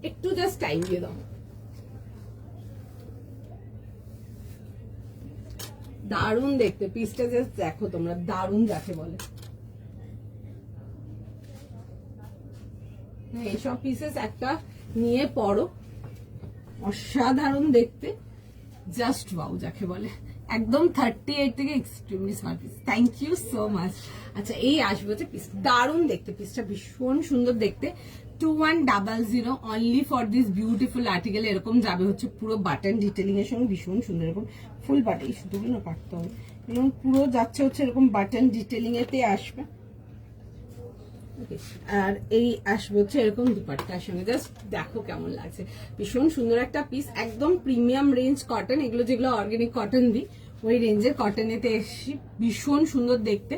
একটু জাস্ট টাইম দিয়ে দাও, দারুণ দেখতে পিসটা, জাস্ট দেখো তোমরা, দারুণ যাকে বলে, এইসব পিসেস একটা নিয়ে পড়ো, অসাধারণ দেখতে, জাস্ট ওয়াও যাকে বলে, একদম 38 থেকে extremely smart piece. Thank you so much. আচ্ছা এই আসবে হচ্ছে পিস, দারুণ দেখতে, পিসটা ভীষণ সুন্দর দেখতে। 2100 only for this beautiful article. এরকম যাবে হচ্ছে পুরো বাটন ডিটেলিং এর সঙ্গে, ভীষণ সুন্দর এরকম ফুল বাটন, শুধু না কাটতে হবে, এরকম পুরো যাচ্ছে হচ্ছে এরকম বাটন ডিটেলিং এতে আসবে। আর এই আসবে হচ্ছে এরকম দুপাট্টার সঙ্গে, জাস্ট দেখো কেমন লাগছে, ভীষণ সুন্দর একটা পিস, একদম প্রিমিয়াম রেঞ্জ কটন, এগুলো যেগুলো অর্গানিক কটন দিই ওই রেঞ্জের কটনেতে এসছি, ভীষণ সুন্দর দেখতে,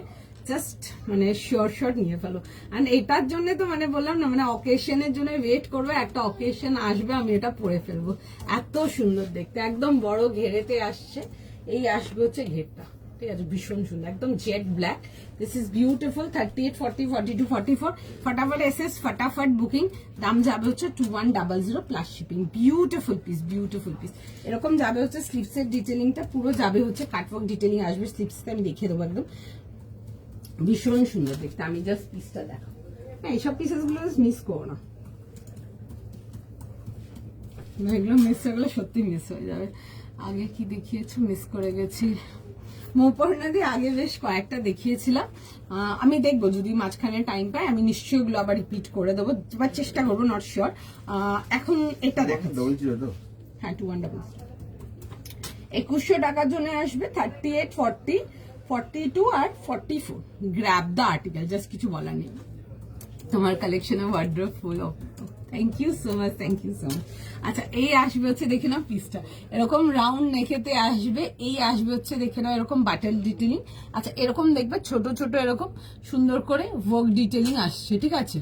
জাস্ট মানে শিওর নিয়ে ফেলো। আর এটার জন্য তো মানে বললাম না, মানে অকেশনের জন্য ওয়েট করবো, একটা অকেশন আসবে আমি এটা পরে ফেলবো, এত সুন্দর দেখতে, একদম বড় ঘেরেতে আসছে। এই আসবে হচ্ছে ঘেরটা, ঠিক আছে, ভীষণ সুন্দর, একদম jet black. This is beautiful. 38, 40, 42, 44 ফটাফট এসএস, ফটাফট বুকিং। দাম যাবে হচ্ছে 2100 plus shipping. Beautiful piece, beautiful piece. এরকম যাবে হচ্ছে স্লিপসের ডিটেলিংটা পুরো যাবে হচ্ছে কাটওয়ার্ক ডিটেলিং আসবে স্লিপসটা, আমি দেখিয়ে দেবো একদম, ভীষণ সুন্দর দেখতে। আমি জাস্ট পিসটা দেখাবো, হ্যাঁ এইসব পিসেস গুলো মিস করো না, এগুলো মিস হয়ে গেলে সত্যি মিস হয়ে যাবে। আগে কি দেখিয়েছো, মিস করে গেছি। মৌপর্ণা দিয়ে আগে বেশ কয়েকটা দেখিয়েছিলাম, আমি দেখবো যদি মাঝখানে টাইম পাই আমি নিশ্চয়ই ওগুলো আবার রিপিট করে দেবো, এবার চেষ্টা করবো, নট শিওর। এখন এটা দেখাচ্ছি, হ্যাঁ 2100, 2100 টাকার জন্য আসবে। 38, 40, 42 আর 44, গ্র্যাব দ্য আর্টিকেল, জাস্ট কিছু বলার নেই। তোমার কালেকশনে wardrobe full of. Thank you so much, thank you so much. আচ্ছা এই আসবে হচ্ছে দেখে নাও পিসটা, এরকম রাউন্ড নেকেতে আসবে। এই আসবে হচ্ছে দেখে নাও এরকম বাটন ডিটেলিং। আচ্ছা এরকম দেখবে ছোট ছোট এরকম সুন্দর করে ওয়ার্ক ডিটেলিং আসছে, ঠিক আছে।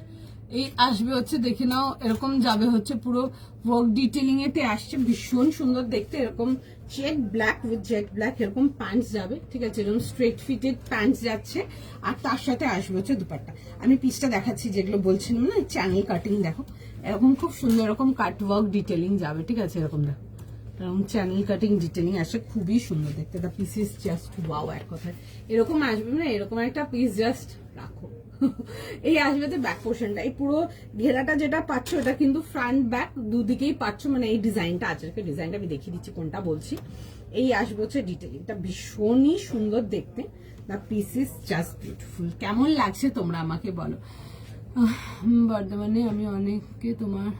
এই আসবে হচ্ছে দেখে নাও এরকম যাবে হচ্ছে পুরো ওয়ার্ক ডিটেলিং এতে আসছে, ভীষণ সুন্দর দেখতে। এরকম jet black with jet black এরকম প্যান্টস যাবে, ঠিক আছে, এরকম স্ট্রেট ফিটেড প্যান্টস যাচ্ছে। আর তার সাথে আসবে হচ্ছে দুপাট্টা। আমি পিসটা দেখাচ্ছি যেগুলো বলছিলাম না, চ্যানেল কাটিং দেখো, এরকম খুব সুন্দর এরকম কাট ওয়ার্ক ডিটেলিং যাবে, ঠিক আছে, এরকম দেখো এরকম চ্যানেল কাটিং ডিটেলিং আসে, খুবই সুন্দর দেখতে। The piece is just wow, এক কথায় এরকম আসবে না, এরকম একটা পিস জাস্ট রাখো। এই আসবে তো ব্যাক পোর্শনটা, এই পুরো ঘেরাটা যেটা পাচ্ছ এটা কিন্তু ফ্রন্ট ব্যাক দুদিকেই পাচ্ছ, মানে এই ডিজাইনটা আজকে ডিজাইনটা আমি দেখিয়ে দিচ্ছি কোনটা বলছি। এই আসবে হচ্ছে ডিটেলিংটা, ভীষণই সুন্দর দেখতে। The piece is just beautiful. কেমন লাগছে তোমরা আমাকে বলো। বর্ধমানে আমি অনেককে তোমার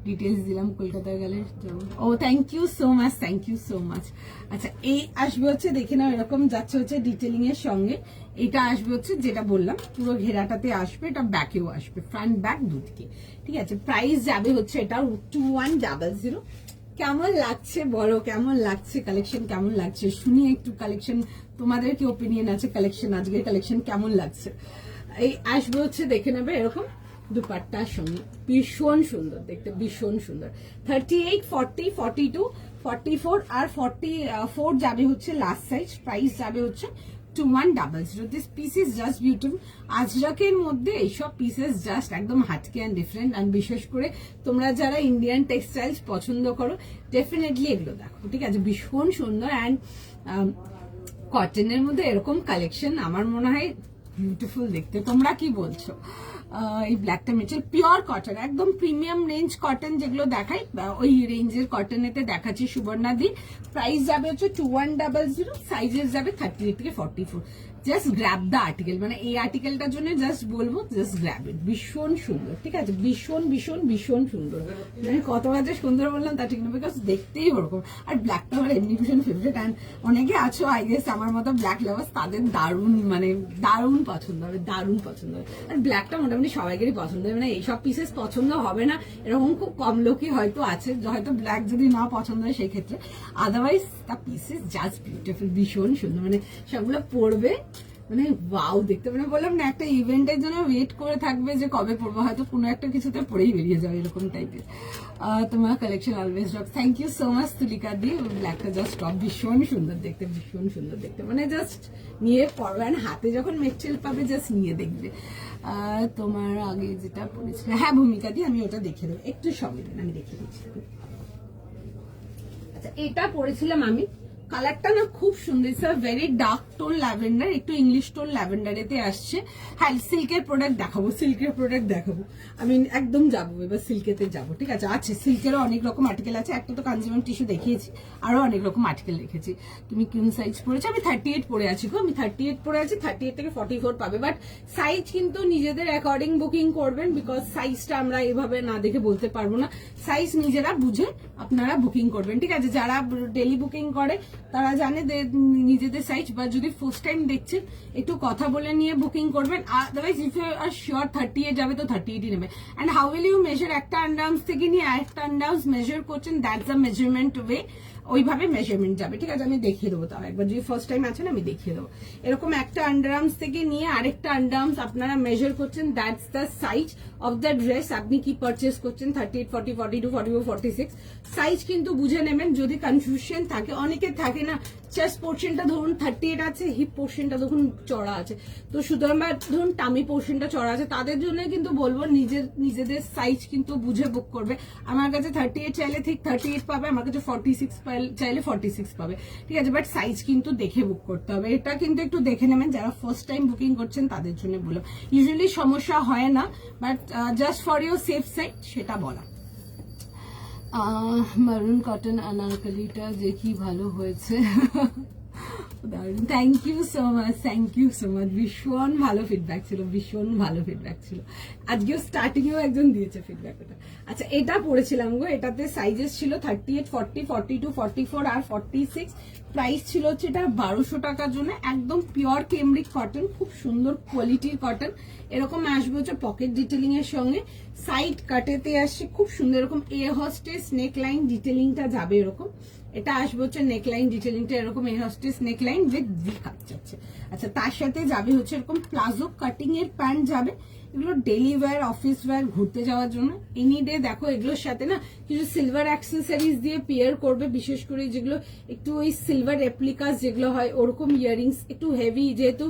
ডিটেলস দিলাম, কলকাতায় গেলে যাবো। Oh thank you so much, thank you so much. আচ্ছা এই আসবে হচ্ছে দেখে নাও এরকম যাচ্ছে হচ্ছে ডিটেলিং এর সঙ্গে। এটা আসবে হচ্ছে যেটা বললাম পুরো ঘেরাটাতে আসবে, এটা ব্যাকেও আসবে, ফ্রন্ট ব্যাক দুদিকে, ঠিক আছে। প্রাইস যাবে হচ্ছে এটা 2100। কেমন লাগছে বলো, কেমন লাগছে কালেকশন, কেমন লাগছে শুনি একটু কালেকশন, তোমাদের কি ওপিনিয়ন আছে কালেকশন, আজকের কালেকশন কেমন লাগছে। এই আসবে হচ্ছে দেখে নেবে এরকম দুপাট্টার সঙ্গে, ভীষণ সুন্দর দেখতে, ভীষণ সুন্দর। 38, 40, 42, 44 আর 44 যাবে হচ্ছে লাস্ট সাইজ। প্রাইস যাবে হচ্ছে 2100। This piece is just beautiful. আজরাকের মধ্যে এইসব পিসেস জাস্ট একদম হাটকে অ্যান্ড ডিফারেন্ট, অ্যান্ড বিশেষ করে তোমরা যারা ইন্ডিয়ান টেক্সটাইলস পছন্দ করো ডেফিনেটলি এগুলো দেখো, ঠিক আছে, ভীষণ সুন্দর। অ্যান্ড কটনের মধ্যে এরকম কালেকশন আমার মনে হয় বিউটিফুল দেখতে। তোমরা কি বলছো? এই ব্ল্যাকটা মেটেরিয়াল পিওর কটন, একদম প্রিমিয়াম রেঞ্জ কটন যেগুলো দেখাই ওই রেঞ্জের কটনেতে দেখাচ্ছি সুবর্ণাদি। প্রাইস যাবে হচ্ছে 2100, সাইজেস যাবে 38 থেকে 44। জাস্ট গ্র্যাব দ্য আর্টিকেল, মানে এই আর্টিকেলটার জন্য জাস্ট বলবো জাস্ট গ্র্যাব ইট, ভীষণ সুন্দর, ঠিক আছে, ভীষণ ভীষণ ভীষণ সুন্দর। আমি কত বাজে সুন্দর বললাম তা ঠিক না, বিকজ দেখতেই ওরকম। আর ব্ল্যাকটা আমার এমনি ভীষণ ফেভারিট, অ্যান্ড অনেকে আছো আই গেস আমার মতো ব্ল্যাক লাভার্স, তাদের দারুণ মানে দারুণ পছন্দ হবে, দারুণ পছন্দ হবে। আর ব্ল্যাকটা মোটামুটি সবাইকেরই পছন্দ হবে, মানে এইসব পিসেস পছন্দ হবে না এরকম খুব কম লোকই হয়তো আছে, হয়তো ব্ল্যাক যদি না পছন্দ হয় সেই ক্ষেত্রে। Otherwise the piece is just beautiful, ভীষণ সুন্দর, মানে সবগুলো পরবে মানে ওয়াও দেখতে, মানে বললাম না একটা ইভেন্টের জন্য ওয়েট করে থাকবে যে কবে পরবো, হয়তো কোনো একটা কিছুতে পরেই বেরিয়ে যাবে এরকম টাইপের। তোমার collection always rock. Thank you so much Tulika di. ব্ল্যাকটা জাস্ট টপ, ভীষণ সুন্দর দেখতে, ভীষণ সুন্দর দেখতে, মানে জাস্ট নিয়ে পরবে, হাতে যখন মেটেরিয়াল পাবে জাস্ট নিয়ে দেখবে। তোমার আগে যেটা পড়েছিল, হ্যাঁ ভূমিকা দি, আমি ওটা দেখে দেবো, একটু সময় দিন আমি দেখে দিচ্ছি। আচ্ছা এটা পড়েছিলাম আমি কালারটা না খুব সুন্দর, it's a very dark tone lavender, একটু ইংলিশ টোন ল্যাভেন্ডারেতে আসছে। হ্যাঁ, সিল্কের প্রোডাক্ট দেখাবো, আমি একদম যাবো এবার সিল্কেতে যাবো, ঠিক আছে। আছে সিল্কেরও অনেক রকম আর্টিকেল আছে, একটা তো কনজিউমার টিস্যু দেখিয়েছি, আরো অনেক রকম আর্টিকেল রেখেছি। তুমি কোন সাইজ পরেছো? আমি 38 পরে আছি গো, আমি 38 পরে আছি। 38 থেকে 44 পাবে, বাট সাইজ কিন্তু নিজেদের অ্যাকর্ডিং বুকিং করবেন, বিকজ সাইজটা আমরা এভাবে না দেখে বলতে পারবো না। সাইজ নিজেরা বুঝে আপনারা বুকিং করবেন, ঠিক আছে। যারা ডেলি বুকিং করে তারা জানে নিজেদের সাইজ, বা যদি ফার্স্ট টাইম দেখছেন একটু কথা বলে নিয়ে বুকিং করবেন। Otherwise if you are sure 38 যাবে তো 38 নেবে। And how will you measure? একটা আন্ডার্মস থেকে নিয়ে আরেকটা আন্ডার্মস মেজার করছেন, দ্যাটস আ মেজারমেন্ট ওয়ে, ওইভাবে মেজারমেন্ট যাবে, ঠিক আছে। আমি দেখিয়ে দেবো, তাও একবার যদি ফার্স্ট টাইম আছেন আমি দেখিয়ে দেবো। এরকম একটা আন্ডারআর্মস থেকে নিয়ে আরেকটা আন্ডারআর্মস আপনারা মেজার করছেন, that's the size of the dress. আপনি কি পারচেস করছেন, 38, 40, 42, 44, 46 সাইজ কিন্তু বুঝে নেবেন। যদি কনফিউশন থাকে, অনেকের থাকে না, চেস্ট পোর্শনটা ধরুন 38 আছে, হিপ পোর্শনটা ধরুন চড়া আছে, তো সুতরাং ধরুন টামি পোর্শনটা চড়া আছে, তাদের জন্য কিন্তু বলবো নিজেদের সাইজ কিন্তু বুঝে বুক করবে। আমার কাছে 38 চাইলে ঠিক 38 পাবে, আমার কাছে 46 চাইলে 46 পাবে, ঠিক আছে। বাট সাইজ কিন্তু দেখে বুক করতে হবে, এটা কিন্তু একটু দেখে নেবেন। যারা ফার্স্ট টাইম বুকিং করছেন তাদের জন্য বললাম, ইউজুয়ালি সমস্যা হয় না, but just for your safe side সেটা বলা। মারুন কটন আনারকলিটা যে কি ভালো হয়েছে, থ্যাংক ইউ সো মাচ, ভীষণ ভালো ফিডব্যাক ছিল, আজকেও স্টার্টিং এও একজন দিয়েছে ফিডব্যাক। ওটা আচ্ছা, এটা পড়েছিলাম গো, এটাতে সাইজেস ছিল 38, 40, 42, 44 আর 46। প্রাইস ছিল হচ্ছে এটা 1200 টাকার জন্য, একদম পিওর কেমব্রিক কটন, খুব সুন্দর কোয়ালিটির কটন। এরকম আসবে হচ্ছে পকেট ডিটেলিং এর সঙ্গে, সাইড কাটেতে আসছে খুব সুন্দর, এরকম এ হস্টেস নেক লাইন ডিটেলিংটা যাবে এরকম। এটা আসবে হচ্ছে নেক লাইন ডিটেলিংটা এরকম a hostess neck line with V cut যাচ্ছে। আচ্ছা, তার সাথে যাবে হচ্ছে এরকম প্লাজো কাটিং এর প্যান্ট যাবে। এগুলো ডেলি ওয়্যার, অফিস ওয়্যার, ঘুরতে যাওয়ার জন্য এনি ডে। দেখো এগুলোর সাথে না কিছু সিলভার অ্যাক্সেসরিজ দিয়ে পেয়ার করবে, বিশেষ করে যেগুলো একটু ওই সিলভার রেপ্লিকাস যেগুলো হয় ওরকম ইয়ারিংস, একটু হেভি, যেহেতু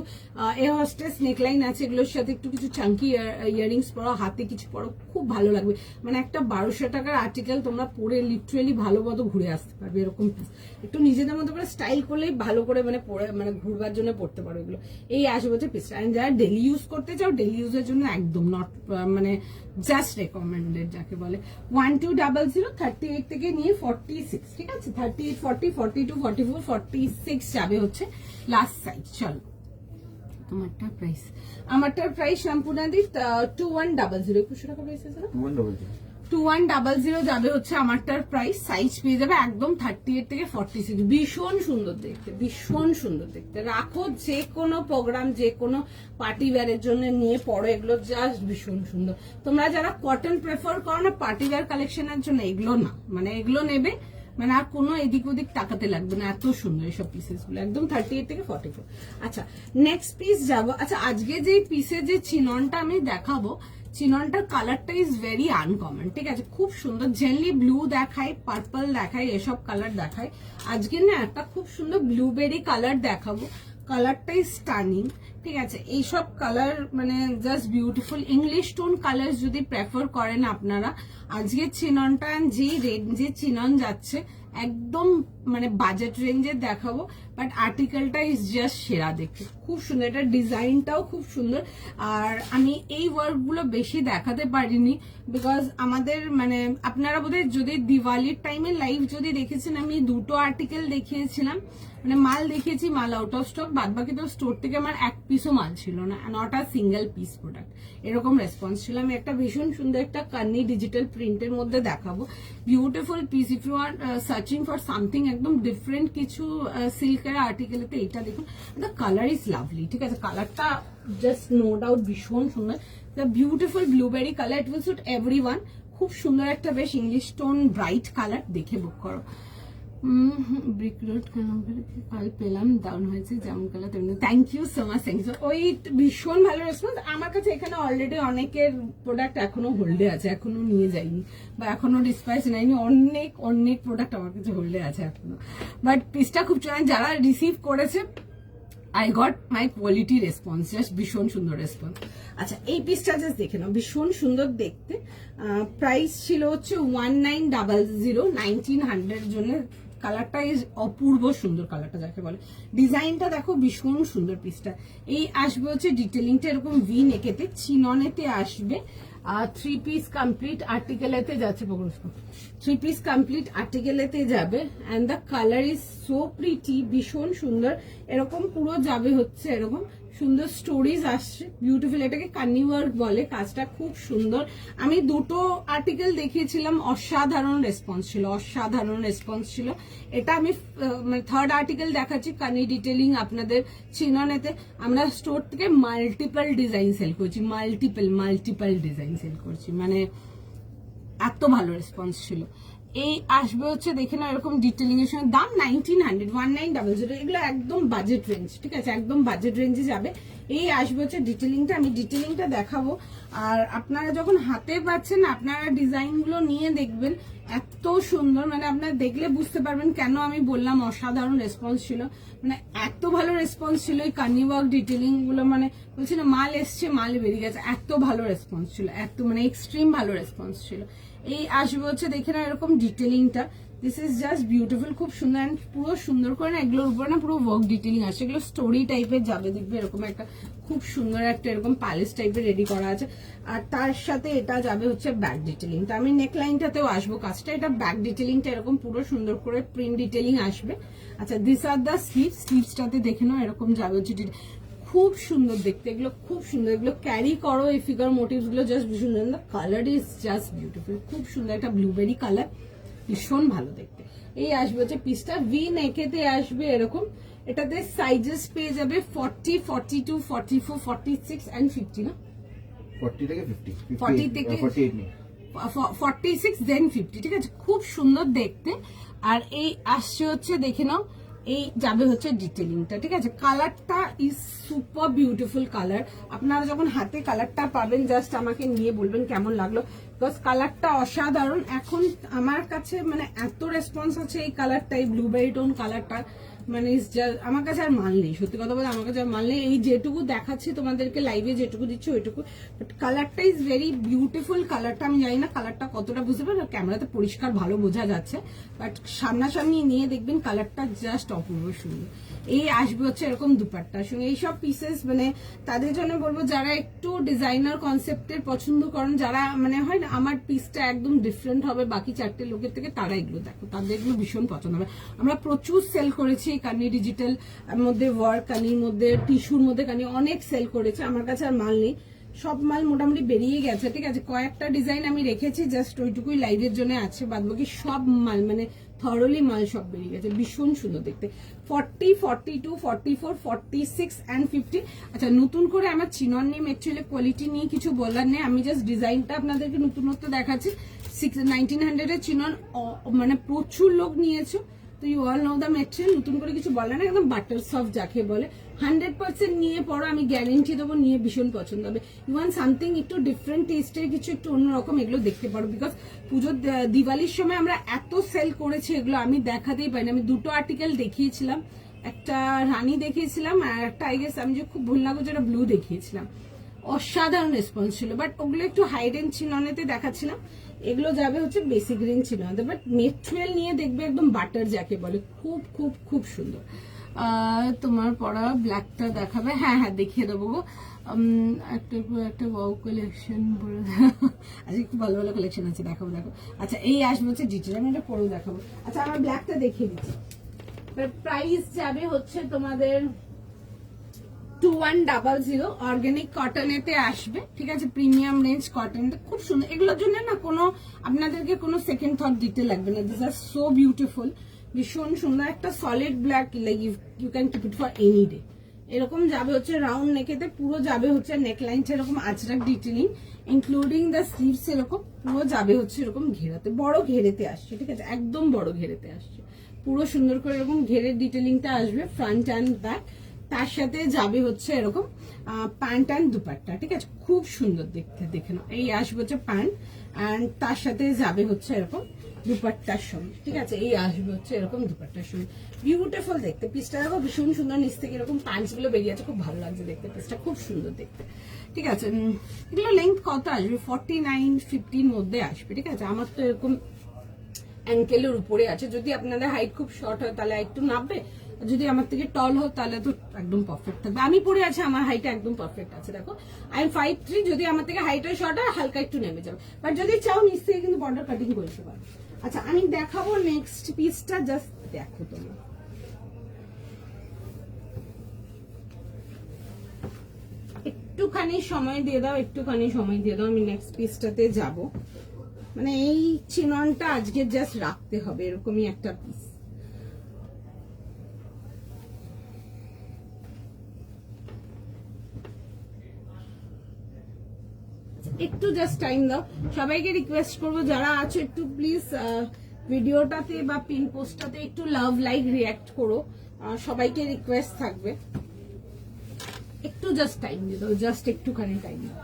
এ হস্টেস নেকলাইন আছে, এগুলোর সাথে একটু কিছু চাঙ্কি ইয়ারিংস পরো, হাতে কিছু পরো, খুব ভালো লাগবে। মানে একটা 1200 টাকার আর্টিকেল তোমরা পরে লিটারেলি ভালো মতো ঘুরে আসতে পারবে। এরকম একটু নিজেদের মতো করে স্টাইল করলেই ভালো করে মানে পরে মানে ঘুরবার জন্য পড়তে পারো এগুলো। এই আসবে হচ্ছে পিসটা। অ্যান্ড যারা ডেলি ইউজ করতে চাও, ডেলি ইউজের জন্য একদম নট মানে জাস্ট রেকমেন্ডেড যাকে বলে। 1200, 38 থেকে নিয়ে 46, ঠিক আছে। 38, 40, 42, 44, 46 যাবে হচ্ছে লাস্ট সাইজ। চলো আমারটার প্রাইস সম্পূর্ণাদি 2100, 2100 টাকা প্রাইস আছে না, 2100 যাবে হচ্ছে আমারটার প্রাইস। সাইজ পেয়ে যাবে একদম 38 থেকে 46। ভীষণ সুন্দর দেখতে, রাখো যে কোনো প্রোগ্রাম, যে কোনো পার্টি ওয়্যারের জন্য নিয়ে পড়ো, এগুলো জাস্ট ভীষণ সুন্দর। তোমরা যারা কটন প্রেফার করো না পার্টি ওয়্যার কালেকশনের জন্য, এগুলো না, মানে এগুলো নেবে, মানে আর কোনো এদিক ওদিক তাকাতে লাগবে না, এত সুন্দর এইসব পিসেস গুলো, একদম 38 থেকে 44। আচ্ছা, নেক্সট পিস যাবো। আচ্ছা, আজকে যে পিসের যে চিননটা আমি দেখাবো, চিননটার কালারটা ইজ ভেরি আনকমন, ঠিক আছে। খুব সুন্দর, জেনারেলি ব্লু দেখায়, পার্পল দেখায়, এসব কালার দেখায়। আজকে না একটা খুব সুন্দর ব্লুবেরি কালার দেখাবো, কালারটাই স্টানিং, ঠিক আছে। এইসব কালার মানে just beautiful. English tone colour যদি প্রেফার করেন আপনারা, আজকে চিননটা যে রেঞ্জে চিনন যাচ্ছে একদম মানে বাজেট রেঞ্জের দেখাবো, বাট আর্টিকেলটা ইজ জাস্ট সেরা দেখতে, খুব সুন্দর। এটা ডিজাইনটাও খুব সুন্দর। আর আমি এই ওয়ার্কগুলো বেশি দেখাতে পারিনি, বিকজ আমাদের মানে আপনারা বোধহয় যদি দিওয়ালির টাইমে লাইভ যদি দেখেছেন, আমি 2টো আর্টিকেল দেখিয়েছিলাম, মানে মাল দেখিয়েছি, মাল আউট অফ স্টক, বাদ বাকি তো স্টোর থেকে আমার এক পিসও মাল ছিল না, not a single piece product, এরকম রেসপন্স ছিল। আমি একটা ভীষণ সুন্দর একটা কান্নি ডিজিটাল প্রিন্টের মধ্যে দেখাবো, beautiful piece. If you are searching for something একদম ডিফারেন্ট কিছু সিল্কের আর্টিকেলেতে এইটা দেখুন, দ্য কালার ইজ লাভলি, ঠিক আছে। কালারটা জাস্ট নো ডাউট ভীষণ সুন্দর, the beautiful blueberry colour, it will suit everyone. খুব সুন্দর একটা বেশ ইংলিশ টোন ব্রাইট কালার, দেখে বুক করো। ব্রিক রোড কাল পেলাম, দারুণ হয়েছে, যেমন কালার তেমনি। থ্যাংক ইউ সো মাচ, ওই ভীষণ ভালো রেসপন্স। আমার কাছে এখানে অলরেডি অনেকের প্রোডাক্ট এখনো হোল্ডে আছে, এখনো নিয়ে যাইনি বা এখনো ডিসপ্যাচ নেয়নি, অনেক প্রোডাক্ট আমার কাছে হোল্ডে আছে এখনো, বাট পিসটা খুব চলে। যারা রিসিভ করেছে, I got my quality response, just ভীষণ সুন্দর রেসপন্স। আচ্ছা, এই পিসটা জাস্ট দেখে নাও, ভীষণ সুন্দর দেখতে। প্রাইস ছিল হচ্ছে 1900, 1900 জন্য কালারটা ইজ অপূর্ব সুন্দর, কালারটা যাকে বলে। ডিজাইনটা দেখো ভীষণ সুন্দর পিসটা। এই আসবে হচ্ছে ডিটেলিংটা এরকম ভি নেকেতে, চিননেতে আসবে। 3 পিস কমপ্লিট আর্টিকেলেতে যাচ্ছে, 3 পিস কমপ্লিট আর্টিকেলেতে যাবে। And the colour is so pretty, ভীষণ সুন্দর। এরকম পুরো যাবে হচ্ছে এরকম সুন্দর স্টোরিজ আসছে, বিউটিফুল। এটাকে কান্নি ওয়ার্ক বলে, কাজটা খুব সুন্দর। আমি দুটো আর্টিকেল দেখিয়েছিলাম, অসাধারণ রেসপন্স ছিল, অসাধারণ রেসপন্স ছিল। এটা আমি মানে থার্ড আর্টিকেল দেখাচ্ছি, কানি ডিটেলিং আপনাদের চিননেতে। আমরা স্টোর থেকে মাল্টিপল ডিজাইন সেল করছি, মাল্টিপল ডিজাইন সেল করছি, মানে এত ভালো রেসপন্স ছিল। এই আসবে হচ্ছে দেখে না এরকম ডিটেলিং এর সঙ্গে, দাম 1900 এগুলো একদম বাজেট রেঞ্জ, ঠিক আছে, একদম বাজেট রেঞ্জে যাবে। এই আসবে হচ্ছে ডিটেলিংটা, আমি ডিটেলিংটা দেখাবো। আর আপনারা যখন হাতে পাচ্ছেন আপনারা ডিজাইন গুলো নিয়ে দেখবেন, এত সুন্দর, মানে আপনারা দেখলে বুঝতে পারবেন কেন আমি বললাম অসাধারণ রেসপন্স ছিল। মানে এত ভালো রেসপন্স ছিল এই কার্নি ওয়ার্ক ডিটেলিং গুলো, মানে বলছি না মাল এসছে মাল বেরিয়ে গেছে, এত ভালো রেসপন্স ছিল, এত মানে এক্সট্রিম ভালো রেসপন্স ছিল। এই আসবে হচ্ছে দেখে না এরকম ডিটেলিংটা, দিস ইজ জাস্ট বিউটিফুল, খুব সুন্দর। অ্যান্ড পুরো সুন্দর করে না এগুলোর উপরে না পুরো ওয়ার্ক ডিটেলিং আসছে, এগুলো স্টোরি টাইপের যাবে, দেখবে এরকম একটা খুব সুন্দর একটা এরকম প্যালেস টাইপের রেডি করা আছে। আর তার সাথে এটা যাবে হচ্ছে ব্যাক ডিটেলিং। তা আমি নেকলাইনটাতেও আসবো কাজটা, এটা ব্যাক ডিটেলিংটা এরকম পুরো সুন্দর করে প্রিন্ট ডিটেলিং আসবে। আচ্ছা, দিস আর দ্য স্লিভস, স্লিভসটাতে দেখে নাও এরকম যাবে হচ্ছে, খুব সুন্দর দেখতে, এগুলো খুব সুন্দর, এগুলো ক্যারি করো এই ফিগার মোটিভস গুলো, জাস্ট ভীষণ সুন্দর। কালার ইজ জাস্ট বিউটিফুল, খুব সুন্দর একটা ব্লুবেরি কালার, ভীষণ ভালো দেখতে। এই আসবে হচ্ছে পিসটা, ভি নেকেতে আসবে এরকম। এটাতে সাইজেস পেয়ে যাবে 40, 42, 44, 46 and 50 না, 40 থেকে 50, 40 থেকে 48 নেই, 46 দেন 50, ঠিক আছে, খুব সুন্দর দেখতে। আর এই আসছে হচ্ছে দেখে নাও, এই যাবে হচ্ছে ডিটেলিংটা, ঠিক আছে। কালারটা ইজ সুপার বিউটিফুল কালার। আপনারা যখন হাতে কালারটা পাবেন জাস্ট আমাকে নিয়ে বলবেন কেমন লাগলো, বিকজ কালারটা অসাধারণ। এখন আমার কাছে মানে এত রেসপন্স আছে এই কালারটা, এই ব্লুবেরি টোন কালারটা, মানে আমার কাছে আর মাল নেই, সত্যি কথা বলে আমার কাছে আর মাল নেই। এই যেটুকু দেখাচ্ছি তোমাদেরকে লাইভে যেটুকু দিচ্ছি ওইটুকু, বাট কালারটা ইজ ভেরি বিউটিফুল। কালারটা আমি জানি না কালারটা কতটা বুঝতে পারবে, ক্যামেরাতে পরিষ্কার ভালো বোঝা যাচ্ছে, বাট সামনাসামনি নিয়ে দেখবেন কালারটা জাস্ট অপূর্ব সুন্দর। এই আসবে হচ্ছে এরকম দুপাট্টার সঙ্গে। এইসব পিসেস মানে তাদের জন্য বলবো যারা একটু ডিজাইনার কনসেপ্টের পছন্দ করেন, যারা মানে হয় না আমার পিসটা একদম ডিফারেন্ট হবে বাকি চারটে লোকের থেকে, তারা এগুলো দেখো, তাদের এগুলো ভীষণ পছন্দ হবে। আমরা প্রচুর সেল করেছি কানি ডিজিটাল মধ্যে ওয়ার্ক, কানির মধ্যে টিস্যুর মধ্যে কানি অনেক সেল করেছে। আমার কাছে আর মাল নেই, সব মাল মোটামুটি বেরিয়ে গেছে, ঠিক আছে। কয়েকটা ডিজাইন আমি রেখেছি, জাস্ট ওইটুকুই লাইভের জন্য আছে, বাদ বাকি সব মাল মানে থরলি মাল সব বেরিয়ে গেছে, ভীষণ সুন্দর দেখতে। 40, 42, 44, 46 and 50। আচ্ছা, নতুন করে আমার চিনন নিয়ে মেটেরিয়ালের কোয়ালিটি নিয়ে কিছু বলার নেই, আমি জাস্ট ডিজাইনটা আপনাদেরকে নতুনত্ব দেখাচ্ছি। 1900 এর চিনন মানে প্রচুর লোক নিয়েছো, তো you all know the material, নতুন করে কিছু বলে না, একদম বাটার সফট যাকে বলে। 100% নিয়ে পড়ো, আমি গ্যারেন্টি দেবো নিয়ে ভীষণ পছন্দ হবে। ইউ ওয়ান্ট সামথিং একটু ডিফারেন্ট টেস্টের কিছু, একটু অন্যরকম, এগুলো দেখতে পারো। বিকজ পুজোর দিওয়ালির সময় আমরা এত সেল করেছি এগুলো, আমি দেখাতেই পারি না। আমি দুটো আর্টিকেল দেখিয়েছিলাম, একটা রানী দেখিয়েছিলাম আর একটা আই গেস আমি যে খুব ভুল লাগো যেটা ব্লু দেখিয়েছিলাম, অসাধারণ রেসপন্স ছিল। বাট ওগুলো একটু হাই রেঞ্জ চিননেতে দেখাচ্ছিলাম, এগুলো যাবে হচ্ছে বেসিক রেঞ্জ চিননেতে। বাট মেটেরিয়াল নিয়ে দেখবে একদম বাটার যাকে বলে, খুব খুব খুব সুন্দর। তোমার পড়া ব্ল্যাকটা দেখাবে, হ্যাঁ হ্যাঁ দেখিয়ে দেবো গো। একটা ওয়াও কালেকশন, আজকে খুব ভালো ভালো কালেকশন আছে, দেখাবো দেখো। আচ্ছা, এই আসবে হচ্ছে ডিটেল, আমি এটা পরেও দেখাবো। আচ্ছা, আমার ব্ল্যাকটা দেখিয়ে দিচ্ছি। প্রাইস যাবে হচ্ছে তোমাদের 2100, অর্গানিক কটনেতে আসবে, ঠিক আছে, প্রিমিয়াম রেঞ্জ কটন, খুব সুন্দর। এগুলোর জন্য না কোনো আপনাদেরকে কোনো সেকেন্ড থট দিতে লাগবে না, দিস আর সো বিউটিফুল, ভীষণ সুন্দর। একটা solid black, like you can keep it for any day. এরকম যাবে হচ্ছে রাউন্ড নেকেতে, পুরো যাবে হচ্ছে নেকলাইনটা এরকম Ajrak detailing, including the sleeves, এরকম পুরো যাবে হচ্ছে এরকম ঘেরাতে, বড় ঘেরেতে আসছে, ঠিক আছে, একদম বড় ঘেরেতে আসছে, পুরো সুন্দর করে এরকম ঘেরের ডিটেলিংটা আসবে ফ্রন্ট অ্যান্ড ব্যাক। তার সাথে যাবে হচ্ছে এরকম প্যান্ট অ্যান্ড দুপাট্টা, ঠিক আছে, খুব সুন্দর দেখতে, দেখে নাও। এই আসবে হচ্ছে প্যান্ট অ্যান্ড তার সাথে যাবে হচ্ছে এরকম দুপাট্টার সঙ্গে, ঠিক আছে, এই আসবে হচ্ছে এরকম দুপাট্টার সঙ্গে, বিউটিফুল দেখতে। পিসটা দেখো ভীষণ সুন্দর, নিচ থেকে এরকম পাঞ্চ গুলো বেরিয়ে আছে, খুব ভালো লাগছে দেখতে, পিসটা খুব সুন্দর দেখতে, ঠিক আছে। এগুলো লেন্থ কত আসবে? 49, 50 মধ্যে আসবে, ঠিক আছে। আমার তো এরকম অ্যাঙ্কেলের উপরে আছে। যদি আপনাদের হাইট খুব শর্ট হয় তাহলে একটু নামবে, যদি আমার থেকে টল হয় তাহলে তো একদম পারফেক্ট থাকবে। আমি পরে আছি, আমার হাইট একদম পারফেক্ট আছে। দেখো আমি 5'3", যদি আমার থেকে হাইট হয় শর্ট হয় হালকা একটু নেমে যাবে, বাট যদি চাও নিচ থেকে কিন্তু বর্ডার কাটিং করতে পারো। আচ্ছা আমি দেখাবো নেক্সট পিসটা, জাস্ট দেখো তোমরা। একটুখানি সময় দিয়ে দাও, একটুখানি সময় দিয়ে দাও, আমি নেক্সট পিসটাতে যাব। মানে এই চিননটা আজকে জাস্ট রাখতে হবে, এরকমই একটা পিস। একটু জাস্ট টাইম দাও। সবাইকে রিকোয়েস্ট করবো যারা আছো একটু প্লিজ ভিডিওটাতে বা পিন পোস্টটাতে একটু লাভ লাইক রিয়াক্ট করো, সবাইকে রিকোয়েস্ট থাকবে। একটু জাস্ট টাইম দিয়ে দাও, জাস্ট একটুখানি টাইম দাও।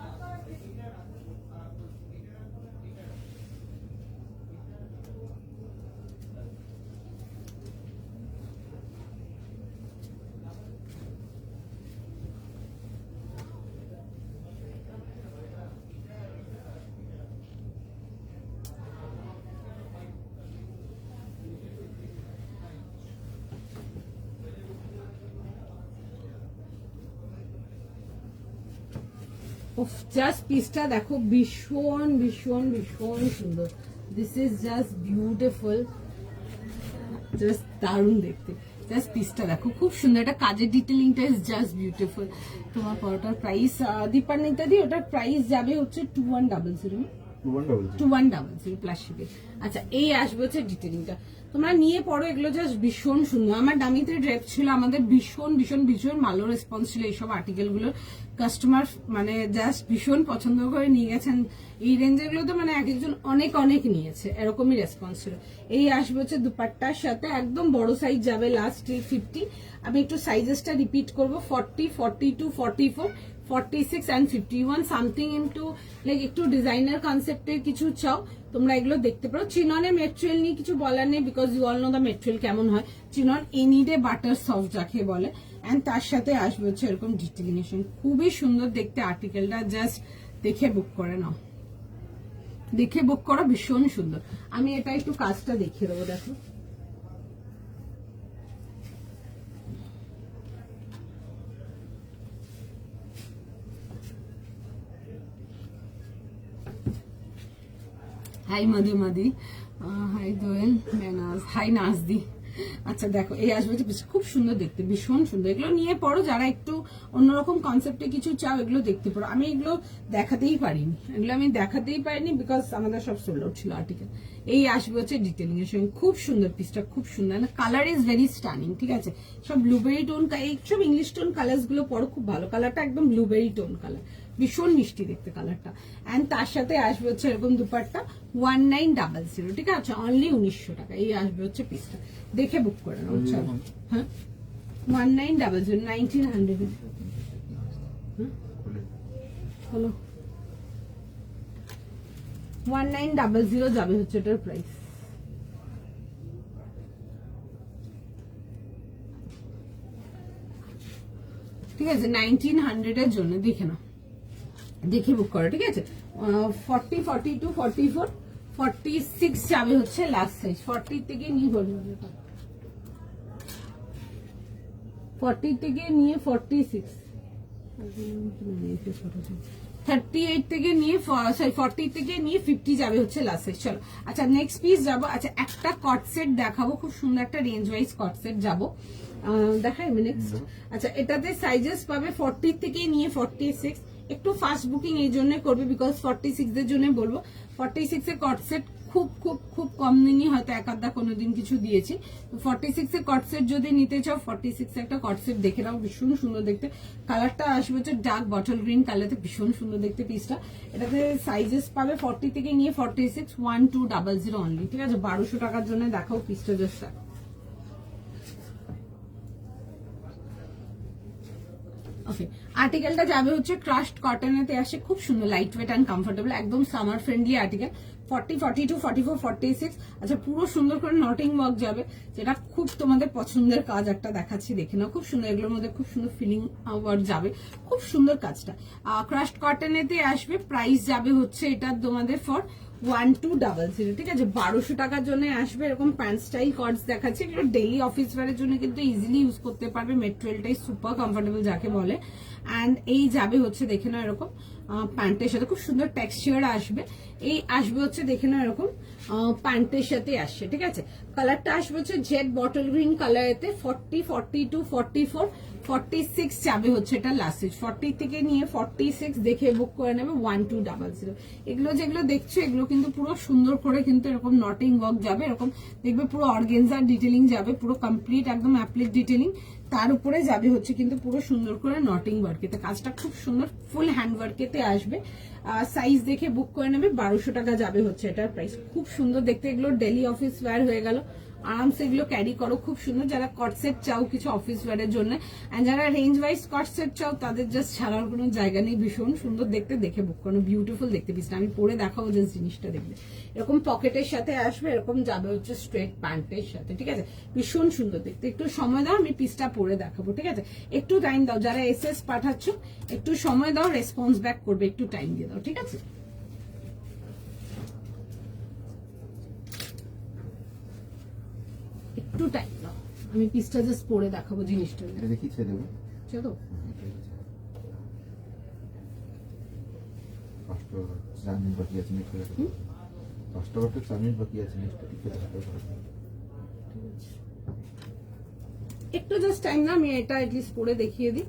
জাস্ট পিসটা দেখো, ভীষণ ভীষণ ভীষণ সুন্দর। This is just beautiful, just দারুণ দেখতে। জাস্ট পিসটা দেখো, খুব সুন্দর। এটা কাজের ডিটেলিংটা ইজ জাস্ট বিউটিফুল। তোমার পরোটার প্রাইস দীপান্বিতা দি, ওটার প্রাইস যাবে হচ্ছে 2100, 2100 প্লাস শিপিং। আচ্ছা এই আসবে হচ্ছে ডিটেলিংটা, তোমরা নিয়ে পড়ো, এগুলো জাস্ট ভীষণ সুন্দর। আমার ডামিতে ড্রেপ ছিল, আমাদের ভীষণ ভীষণ ভীষণ ভালো রেসপন্স ছিল এইসব আর্টিকেল গুলোর। কাস্টমার মানে জাস্ট ভীষণ পছন্দ করে নিয়ে গেছেন। এই রেঞ্জের গুলো তো মানে এক একজন অনেক অনেক নিয়েছে, এরকমই রেসপন্স ছিল। এই আসবে হচ্ছে দুপাট্টার সাথে, একদম বড় সাইজ যাবে লাস্ট 50। আমি একটু সাইজেসটা রিপিট করবো, 40, 42, 44, 46 and 51, সামথিং ইনটু লাইক একটু ডিজাইনার কনসেপ্টের কিছু চাও তোমরা এগুলো দেখতে পারো। চিননের মেটেরিয়াল নিয়ে কিছু বলার নেই, because you all know the material কেমন হয়। চিনন এনিডে বাটার সফট যাকে বলে, এন্ড তার সাথে আসবে হচ্ছে এরকম ডিটেলিনেশন। খুবই সুন্দর দেখতে আর্টিকেলটা, জাস্ট দেখে বুক করে নাও, দেখে বুক করো, ভীষণ সুন্দর। আমি এটা একটু কাজটা দেখিয়ে দেবো, দেখো। হাই মাদি, হাই দোয়েল, মেনাজ, হাই নাজদি। আচ্ছা দেখো এই আসবে, খুব সুন্দর দেখতে, ভীষণ সুন্দর। এগুলো নিয়ে পড়ো, যারা একটু অন্যরকম কনসেপ্টে কিছু চাও এগুলো দেখতে পারো। আমি এগুলো দেখাতেই পারিনি, বিকজ আমাদের সব সোল্ড আউট ছিল আর্টিকেল। এই আসবে হচ্ছে ডিটেলিং এর সঙ্গে, খুব সুন্দর পিসটা, খুব সুন্দর। কালার ইজ ভেরি স্টানিং, ঠিক আছে। সব ব্লুবেরি টোন, এইসব ইংলিশ টোন কালার গুলো পড়ো, খুব ভালো। কালারটা একদম ব্লুবেরি টোন কালার, ভীষণ মিষ্টি দেখতে কালারটা। এন্ড তার সাথে আসবে হচ্ছে এরকম দুপাট্টা, 1900, ঠিক আছে, অনলি 1900 টাকা। এই আসবে হচ্ছে পিসটা, দেখে বুক করে নাও। চলো, হ্যাঁ 1900, 1900 হলো, 1900 যাবে হচ্ছে এটার প্রাইস। ঠিক আছে, 1900 এর জন্য দেখে নাও, দেখে বুক করো, ঠিক আছে। 40, 42, 44, 46 যাবে হচ্ছে লাস্ট সাইজ। 40 থেকে নিয়ে 46, 38 থেকে নিয়ে 40 থেকে নিয়ে 50 যাবে হচ্ছে লাস্ট সাইজ। চলো আচ্ছা নেক্সট পিস যাবো। আচ্ছা একটা কট সেট দেখাবো, খুব সুন্দর একটা রেঞ্জ ওয়াইজ কট সেট যাবো, দেখাই নেক্সট। আচ্ছা এটাতে সাইজেস পাবে 40 থেকে নিয়ে 46। একটু ফাস্ট বুকিং এই জন্য করবে, বিকজ 46 এর জন্য বলবো। 46 এর কট সেট খুব খুব খুব কম দিনই হয়তো এক আধা কোনোদিন কিছু দিয়েছি। 46 এর কট সেট যদি নিতে চাও, 46 এর একটা কট সেট দেখে নাও, ভীষণ সুন্দর দেখতে। কালারটা আসবে হচ্ছে ডার্ক বটল গ্রিন কালারতে, ভীষণ সুন্দর দেখতে পিসটা। এটাতে সাইজেস পাবে 40 থেকে নিয়ে 46, 1200 অনলি, ঠিক আছে। 1200 টাকার জন্য দেখাও পিসটা, জাস্ট দেখো। ওকে, আর্টিকেলটা যাবে হচ্ছে ক্রাশড কটনেতে আসে, খুব সুন্দর লাইট ওয়েট অ্যান্ড কমফোর্টেবল, একদম সামার ফ্রেন্ডলি আর্টিকেল। 40, 42, 44, 46। আচ্ছা পুরো সুন্দর করে নটিং ওয়ার্ক যাবে, যেটা খুব তোমাদের পছন্দের কাজ একটা দেখাচ্ছি, দেখে নাও, খুব সুন্দর। এগুলোর মধ্যে খুব সুন্দর ফিলিং ওয়ার্ক যাবে, খুব সুন্দর কাজটা। ক্রাশড কটনেতে আসবে, প্রাইস যাবে হচ্ছে এটা তোমাদের ফর 1200, ঠিক আছে? 1200 টাকার জন্য আসবে। এরকম প্যান্ট স্টাইল কটস দেখাচ্ছে, এগুলো ডেইলি অফিস ওয়্যারের জন্য কিন্তু ইজিলি ইউজ করতে পারবে। মেটেরিয়ালটাই সুপার কমফোর্টেবল যাকে বলে। অ্যান্ড এই যাবে হচ্ছে দেখে নাও এরকম প্যান্টের সাথে খুব সুন্দর টেক্সচার আসবে। এই আসবে হচ্ছে দেখে নাও এরকম প্যান্টের সাথে আসছে, ঠিক আছে? কালারটা আসবে হচ্ছে জেড বটল গ্রিন কালারেতে। 40, 42, 44, 46 যাবে হচ্ছে এটা লাস্ট। 40 থেকে নিয়ে 46 দেখে বুক করে নেবে 1200। এগুলো যেগুলো দেখছো এগুলো কিন্তু পুরো সুন্দর করে কিন্তু এরকম নটিং ওয়ার্ক যাবে, এরকম দেখবে পুরো অর্গেনজার ডিটেলিং যাবে, পুরো কমপ্লিট একদম অ্যাপ্লিক ডিটেলিং। তার উপরে যাবে হচ্ছে কিন্তু পুরো সুন্দর করে নটিং ওয়ার্কেতে, কাজটা খুব সুন্দর ফুল হ্যান্ড ওয়ার্কেতে আসবে। সাইজ দেখে বুক করে নেবে। 1200 টাকা যাবে হচ্ছে এটার প্রাইস। খুব সুন্দর দেখতে, এগুলো ডেলি অফিস ওয়্যার হয়ে গেল, আরামসে এগুলো ক্যারি করো। খুব সুন্দর, যারা কট সেট চাও কিছু অফিস ওয়্যারের জন্য, এন্ড যারা রেঞ্জ ওয়াইজ কট সেট চাও তাদের জাস্ট ছাড়ার কোনো জায়গা নেই। ভীষণ সুন্দর দেখতে, দেখে বুক করো। বিউটিফুল দেখতে পিসটা, আমি পরে দেখাবো জাস্ট জিনিসটা দেখবে। এরকম পকেটের সাথে আসবে, এরকম যাবে হচ্ছে স্ট্রেট প্যান্টের সাথে, ঠিক আছে? ভীষণ সুন্দর দেখতে। একটু সময় দাও, আমি পিসটা পরে দেখাবো, ঠিক আছে? একটু টাইম দাও, যারা এসএস পাঠাচ্ছ একটু সময় দাও, রেসপন্স ব্যাক করবে, একটু টাইম দিয়ে দাও, ঠিক আছে? একটু টাইম দাও, আমি পিসটা জাস্ট পরে দেখাবো জিনিসটা। এটা দেখি ছেড়ে দেবো। চলো, 4 মিনিট বাকি আছে, নেক্সট করে 5টা করতে 4 মিনিট বাকি আছে, নেক্সট ঠিক আছে। একটু জাস্ট টাইম না, আমি এটা এটলিস্ট পরে দেখিয়ে দিই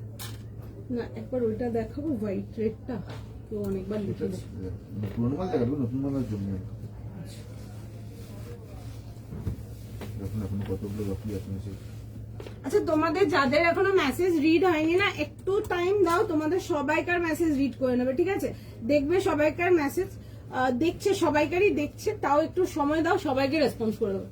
না। একবার ওইটা দেখাবো, হোয়াইট রেডটা তো অনেকবার দেখিয়ে দিই। পুরোনো মাল দেখাবো, নতুন মালের জন্য এখন এখন কতগুলো বাকি আছে মেসেজ। আচ্ছা, তোমাদের যাদের এখনো মেসেজ রিড হয়নি না, একটু টাইম দাও, তোমাদের সবাইকার মেসেজ রিড করে নেবে, ঠিক আছে? দেখবে সবাইকার মেসেজ দেখছে, সবাইকারই দেখছে, তাও একটু সময় দাও, সবাইকে রেসপন্স করে দেবে।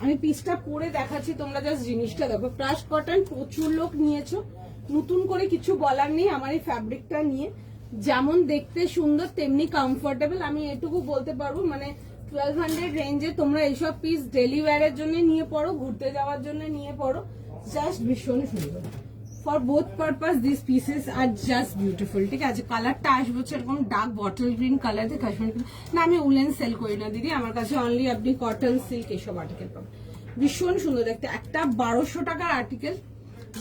আমি পিসটা পরে দেখাচ্ছি, তোমরা জাস্ট জিনিসটা দেখো। ক্রাশ কটন প্রচুর লোক নিয়েছো, নতুন করে কিছু বলার নেই আমার এই ফ্যাব্রিকটা নিয়ে। যেমন দেখতে সুন্দর তেমনি কমফোর্টেবল, আমি এটুকু বলতে পারবো। মানে 1200 রেঞ্জে তোমরা এইসব পিস ডেলি ওয়্যারের জন্য নিয়ে পড়ো, ঘুরতে যাওয়ার জন্য নিয়ে পড়ো, জাস্ট ভীষণ সুন্দর। For both purpose this pieces আর জাস্ট বিউটিফুল, ঠিক আছে? কালারটা আসবে হচ্ছে এরকম ডার্ক বটল গ্রিন কালার থেকে কাশ্মীর না, আমি উলেন সেল করি না দিদি, আমার কাছে অনলি আপনি কটন সিল্ক এসব আর্টিকেল পাবেন। ভীষণ সুন্দর দেখতে, একটা 1200 টাকার আর্টিকেল,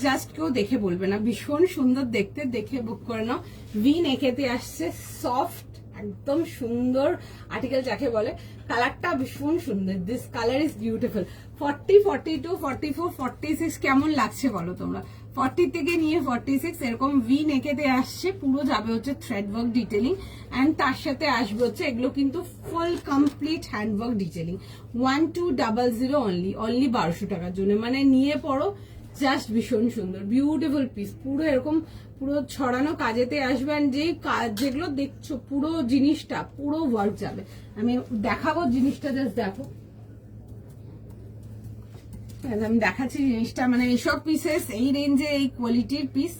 জাস্ট কেউ দেখে বলবে না। ভীষণ সুন্দর দেখতে, দেখে বুক করে নাও। ভি নেকেতে আসছে, সফট একদম সুন্দর আর্টিকেল যাকে বলে। কালারটা ভীষণ সুন্দর, দিস কালার ইজ বিউটিফুল। 40, 42, 44, 46 কেমন লাগছে বলো তোমরা? 40 থেকে নিয়ে 46 এরকম ভি নেকেতে আসছে, পুরো যাবে হচ্ছে থ্রেড ওয়ার্ক ডিটেলিং, এন্ড তার সাথে আসবে হচ্ছে এগুলো কিন্তু full complete hand work detailing. 1200 only 1200 টাকার জন্য, মানে নিয়ে পড়ো, জাস্ট ভীষণ সুন্দর বিউটিফুল পিস। পুরো এরকম পুরো ছড়ানো কাজেতে আসবে, and যে যেগুলো দেখছো পুরো জিনিসটা পুরো ওয়ার্ক যাবে। আমি দেখাবো জিনিসটা, জাস্ট দেখো। আমি দেখাচ্ছি জিনিসটা, মানে এইসব পিসেস এই রেঞ্জে এই কোয়ালিটির পিস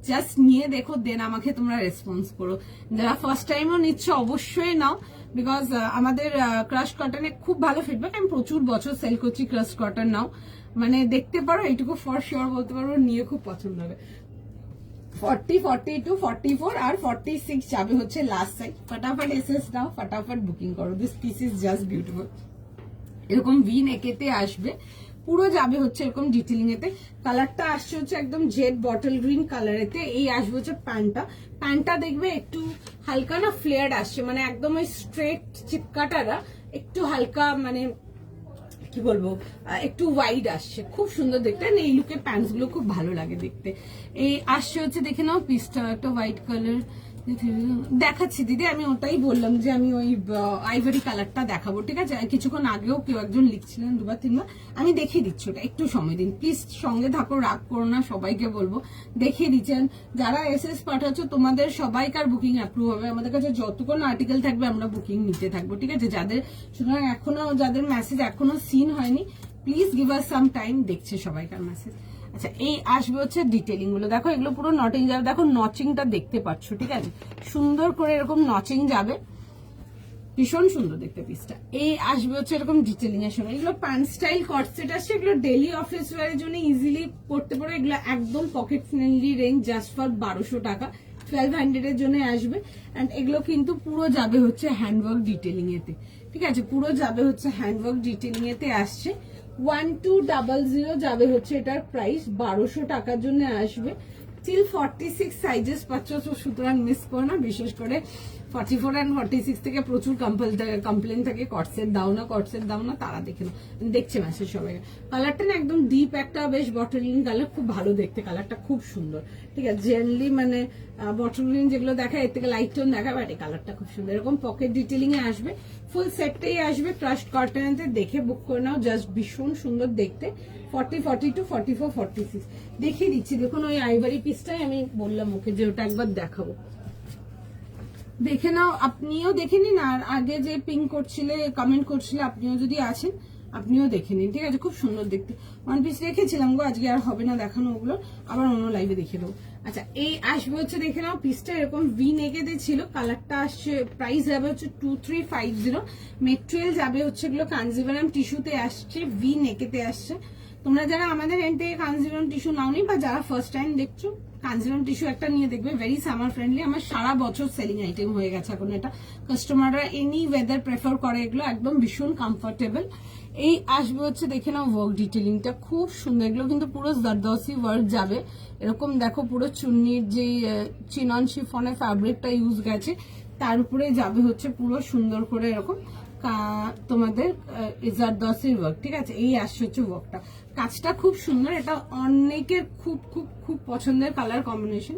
জাস্ট নিয়ে দেখো, দেন আমাকে তোমরা রেসপন্স করো। যারা ফার্স্ট টাইমও নিচ্ছ অবশ্যই নাও, বিকজ আমাদের ক্রাশ কটনে খুব ভালো ফিডব্যাক, আমি প্রচুর বছর সেল করছি। ক্রাশ কটন নাও, মানে দেখতে পারো, এইটুকু ফর শিওর বলতে পারবো, নিয়ে খুব পছন্দ হবে। 40, 42, 44 আর 46 যাবে হচ্ছে লাস্ট সাইড। ফটাফট এসএস নাও, ফটাফট বুকিং করো। This piece is just beautiful. এরকম ভি নেকেতে আসবে, পুরো যাবে হচ্ছে এরকম ডিটেলিং এতে। কালারটা আসছে হচ্ছে একদম জেড বটল গ্রিন কালারেতে। এই আসবে হচ্ছে প্যান্টটা দেখবে একটু হালকা না ফ্লেয়ার্ড আসছে, মানে একদম ওই স্ট্রেট চিপকাটারা একটু হালকা, মানে কি বলবো, একটু ওয়াইড আসছে, খুব সুন্দর দেখতে। এই লুকের প্যান্টস গুলো খুব ভালো লাগে দেখতে। এই আসছে হচ্ছে দেখে নাও পিসটা, একটা হোয়াইট কালার দেখাচ্ছি দিদি, আমি ওটাই বললাম যে আমি ওই আইভরি কালারটা দেখাবো, ঠিক আছে? কিছুক্ষণ আগেও কেউ একজন লিখছিলেন 2-3বার, আমি দেখিয়ে দিচ্ছি ওটা, একটু সময় দিন প্লিজ, সঙ্গে থাকো, রাগ করো না, সবাইকে বলবো দেখিয়ে দিচ্ছেন। যারা এসএস পাঠাচ্ছ তোমাদের সবাইকার বুকিং অ্যাপ্রুভ হবে, আমাদের কাছে যতক্ষণ আর্টিকেল থাকবে আমরা বুকিং নিতে থাকবো, ঠিক আছে? সুতরাং এখনো যাদের মেসেজ এখনো সিন হয়নি, please give us some time, দেখছে সবাইকার মেসেজ। আচ্ছা, এই আসবে হচ্ছে ডিটেলিং গুলো, দেখো এগুলো পুরো নটিং যাবে, দেখো নচিংটা দেখতে পাচ্ছ, ঠিক আছে? সুন্দর করে এরকম নচিং যাবে, ভীষণ সুন্দর দেখতে পিসটা। এই আসবে হচ্ছে এরকম ডিটেলিং এর সঙ্গে। এগুলো প্যান্ট স্টাইল কটসেট আসছে, এগুলো ডেইলি অফিস ওয়ারের জন্য ইজিলি পড়তে পারো। এগুলো একদম pocket friendly range, just for 1200 টাকা, 1200 এর জন্য আসবে। এন্ড এগুলো কিন্তু পুরো যাবে হচ্ছে হ্যান্ডওয়ার্ক ডিটেলিং এতে, ঠিক আছে, পুরো যাবে হচ্ছে হ্যান্ডওয়ার্ক ডিটেলিং এতে আসছে। 1200 যাবে হচ্ছে এটার প্রাইস, 1200 টাকার জন্য আসবে। টিল 46 সাইজেস পাচ্ছ, তো সুতরাং মিস করো না। বিশেষ করে 44 and 46 থেকে প্রচুর কমপ্লেন থাকে কটসেট দাও না, কটসেট দাও না, তারা দেখে না, দেখছে মেসেজ সবাই। কালারটা না একদম ডিপ একটা বেশ বটলিন কালার, খুব ভালো দেখতে, কালারটা খুব সুন্দর, ঠিক আছে। জেনারেলি মানে বটলিন যেগুলো দেখায় এর থেকে লাইট টোন দেখায়, বাট এই কালারটা খুব সুন্দর। এরকম পকেট ডিটেলিং এ আসবে, ফুল সেটটাই আসবে ক্রাশড কটনেতে। দেখে বুক করে নাও, জাস্ট ভীষণ সুন্দর দেখতে। 40, 42, 44, 46 দেখিয়ে দিচ্ছি। দেখুন ওই আইভারি পিসটাই আমি বললাম ওকে যে ওটা একবার দেখাবো, দেখে নাও, আপনিও দেখে নিন। আর আগে যে পিং করছিলে, কমেন্ট করছিলে, আপনিও যদি আছেন আপনিও দেখে নিন, ঠিক আছে। খুব সুন্দর দেখতে, ওয়ান পিস রেখেছিলাম গো, আজকে আর হবে না দেখানো ওগুলো, আবার অন্য লাইভে দেখে দেবো। আচ্ছা, এই আসবে হচ্ছে দেখে নাও পিসটা এরকম ভি নেকেতে ছিল, কালারটা আসছে, প্রাইস যাবে হচ্ছে 2350। মেটেরিয়াল যাবে হচ্ছে এগুলো কাঞ্জিভারাম টিস্যুতে আসছে, ভি নেকেতে আসছে। তোমরা যারা আমাদের এন্ড থেকে কাঞ্জিভারাম টিস্যু নাওনি বা যারা ফার্স্ট টাইম দেখছো, কাঞ্জিভারাম টিস্যু একটা নিয়ে দেখবে, ভেরি সামার ফ্রেন্ডলি। আমার সারা বছর সেলিং আইটেম হয়ে গেছে এখন এটা। কাস্টমাররা এনি ওয়েদার প্রেফার করে এগুলো, একদম ভীষণ কমফোর্টেবল। এই আসবে হচ্ছে দেখে নাও ওয়ার্ক ডিটেলিংটা খুব সুন্দর। এগুলো কিন্তু পুরো জারদৌসি ওয়ার্ক যাবে, এরকম দেখো পুরো চুন্নির যে চিনন শিফনের ফ্যাব্রিকটা ইউজ গেছে, তার উপরে যাবে হচ্ছে পুরো সুন্দর করে এরকম তোমাদের জারদৌসি ওয়ার্ক, ঠিক আছে। এই আসছে হচ্ছে ওয়ার্কটা, কাজটা খুব সুন্দর। এটা অনেকের খুব খুব খুব পছন্দের কালার কম্বিনেশন,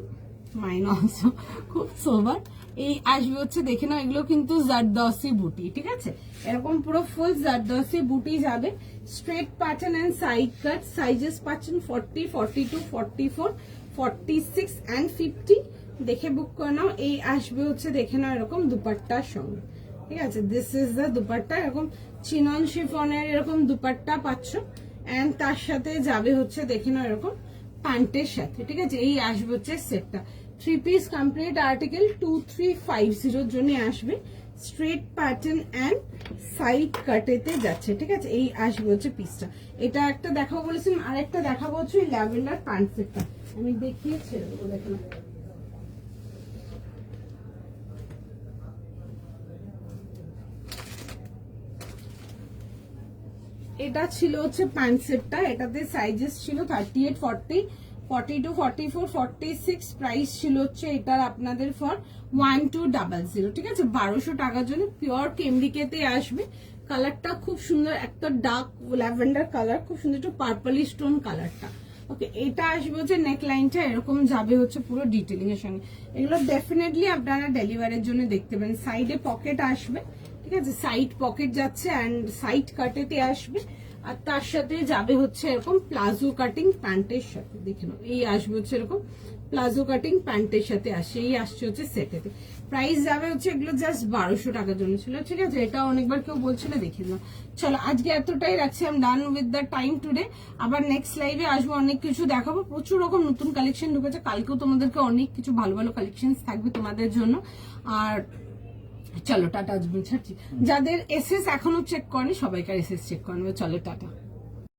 মাইন অলসো খুব সোবার। এই আসবে হচ্ছে দেখে নাও, এগুলো কিন্তু জারদৌসি বুটি, ঠিক আছে। এরকম পুরো ফুল জারদৌসি বুটি যাবে, straight pattern and side cut. Sizes পাচ্ছেন 40, 42, 44, 46 and 50। দেখে বুক করে নাও। এই আসবে হচ্ছে দেখে নাও এরকম দুপাট্টার সঙ্গে, ঠিক আছে। দিস ইজ দ্য দুপাট্টা, এরকম চিনন শিফনের এরকম দুপাট্টা পাচ্ছ। এন্ড তার সাথে যাবে হচ্ছে দেখে নাও এরকম প্যান্টের সাথে, ঠিক আছে। এই আসবে হচ্ছে সেটটা, 3 পিস কমপ্লিট আর্টিকেল 2350 জন্য আসবে। স্ট্রেট প্যাটার্ন এন্ড সাইড কাটেতে যাচ্ছে, ঠিক আছে। এই আসবে হচ্ছে পিসটা। এটা একটা দেখাবো বলেছিলাম, আর একটা দেখাবো হচ্ছে ল্যাভেন্ডার প্যান্ট সেটটা, আমি দেখিয়ে ছেড়ে দেবো। দেখুন এটা ছিল হচ্ছে প্যান্ট সেটটা, এটাতে সাইজেস ছিল 38, 40, 42, 44, 46। প্রাইস ছিল হচ্ছে এটার আপনাদের ফর 1200, ঠিক আছে। 1200 টাকার জন্য পিওর কেমরিকেতে আসবে। কালারটা খুব সুন্দর, একটা ডার্ক ল্যাভেন্ডার কালার, খুব সুন্দর, একটু পার্পলি স্টোন কালারটা। ওকে, এটা আসবে হচ্ছে নেক লাইনটা এরকম যাবে হচ্ছে পুরো ডিটেলিং এর সঙ্গে। এগুলো ডেফিনেটলি আপনারা ডেলিভারির জন্য দেখতে পারেন। সাইডে পকেট আসবে, ঠিক আছে, সাইড পকেট যাচ্ছে এন্ড সাইড কাটেতে আসবে। আর তার সাথে যাবে হচ্ছে এরকম প্লাজো কাটিং প্যান্টের সাথে, দেখে নাও। এই আসবে হচ্ছে এরকম প্লাজো কাটিং প্যান্টের সাথে আসে, এই আসছে হচ্ছে সেটেতে। প্রাইস যাবে হচ্ছে এগুলো জাস্ট 1200 টাকার জন্য ছিল, ঠিক আছে। এটা অনেকবার কেউ বলছিল, দেখে নাও। চলো আজকে এতটাই রাখছি, I am done with the time today. আবার নেক্সট লাইভে আসবো, অনেক কিছু দেখাবো, প্রচুর রকম নতুন কালেকশন ঢুকেছে। কালকেও তোমাদেরকে অনেক কিছু ভালো ভালো কালেকশন থাকবে তোমাদের জন্য। আর চলো টাটা, আজকে ছাড়ছি। যাদের এসএস এখনো চেক করেনি সবাইকার এসএস চেক করে নেবে। চলো টাটা।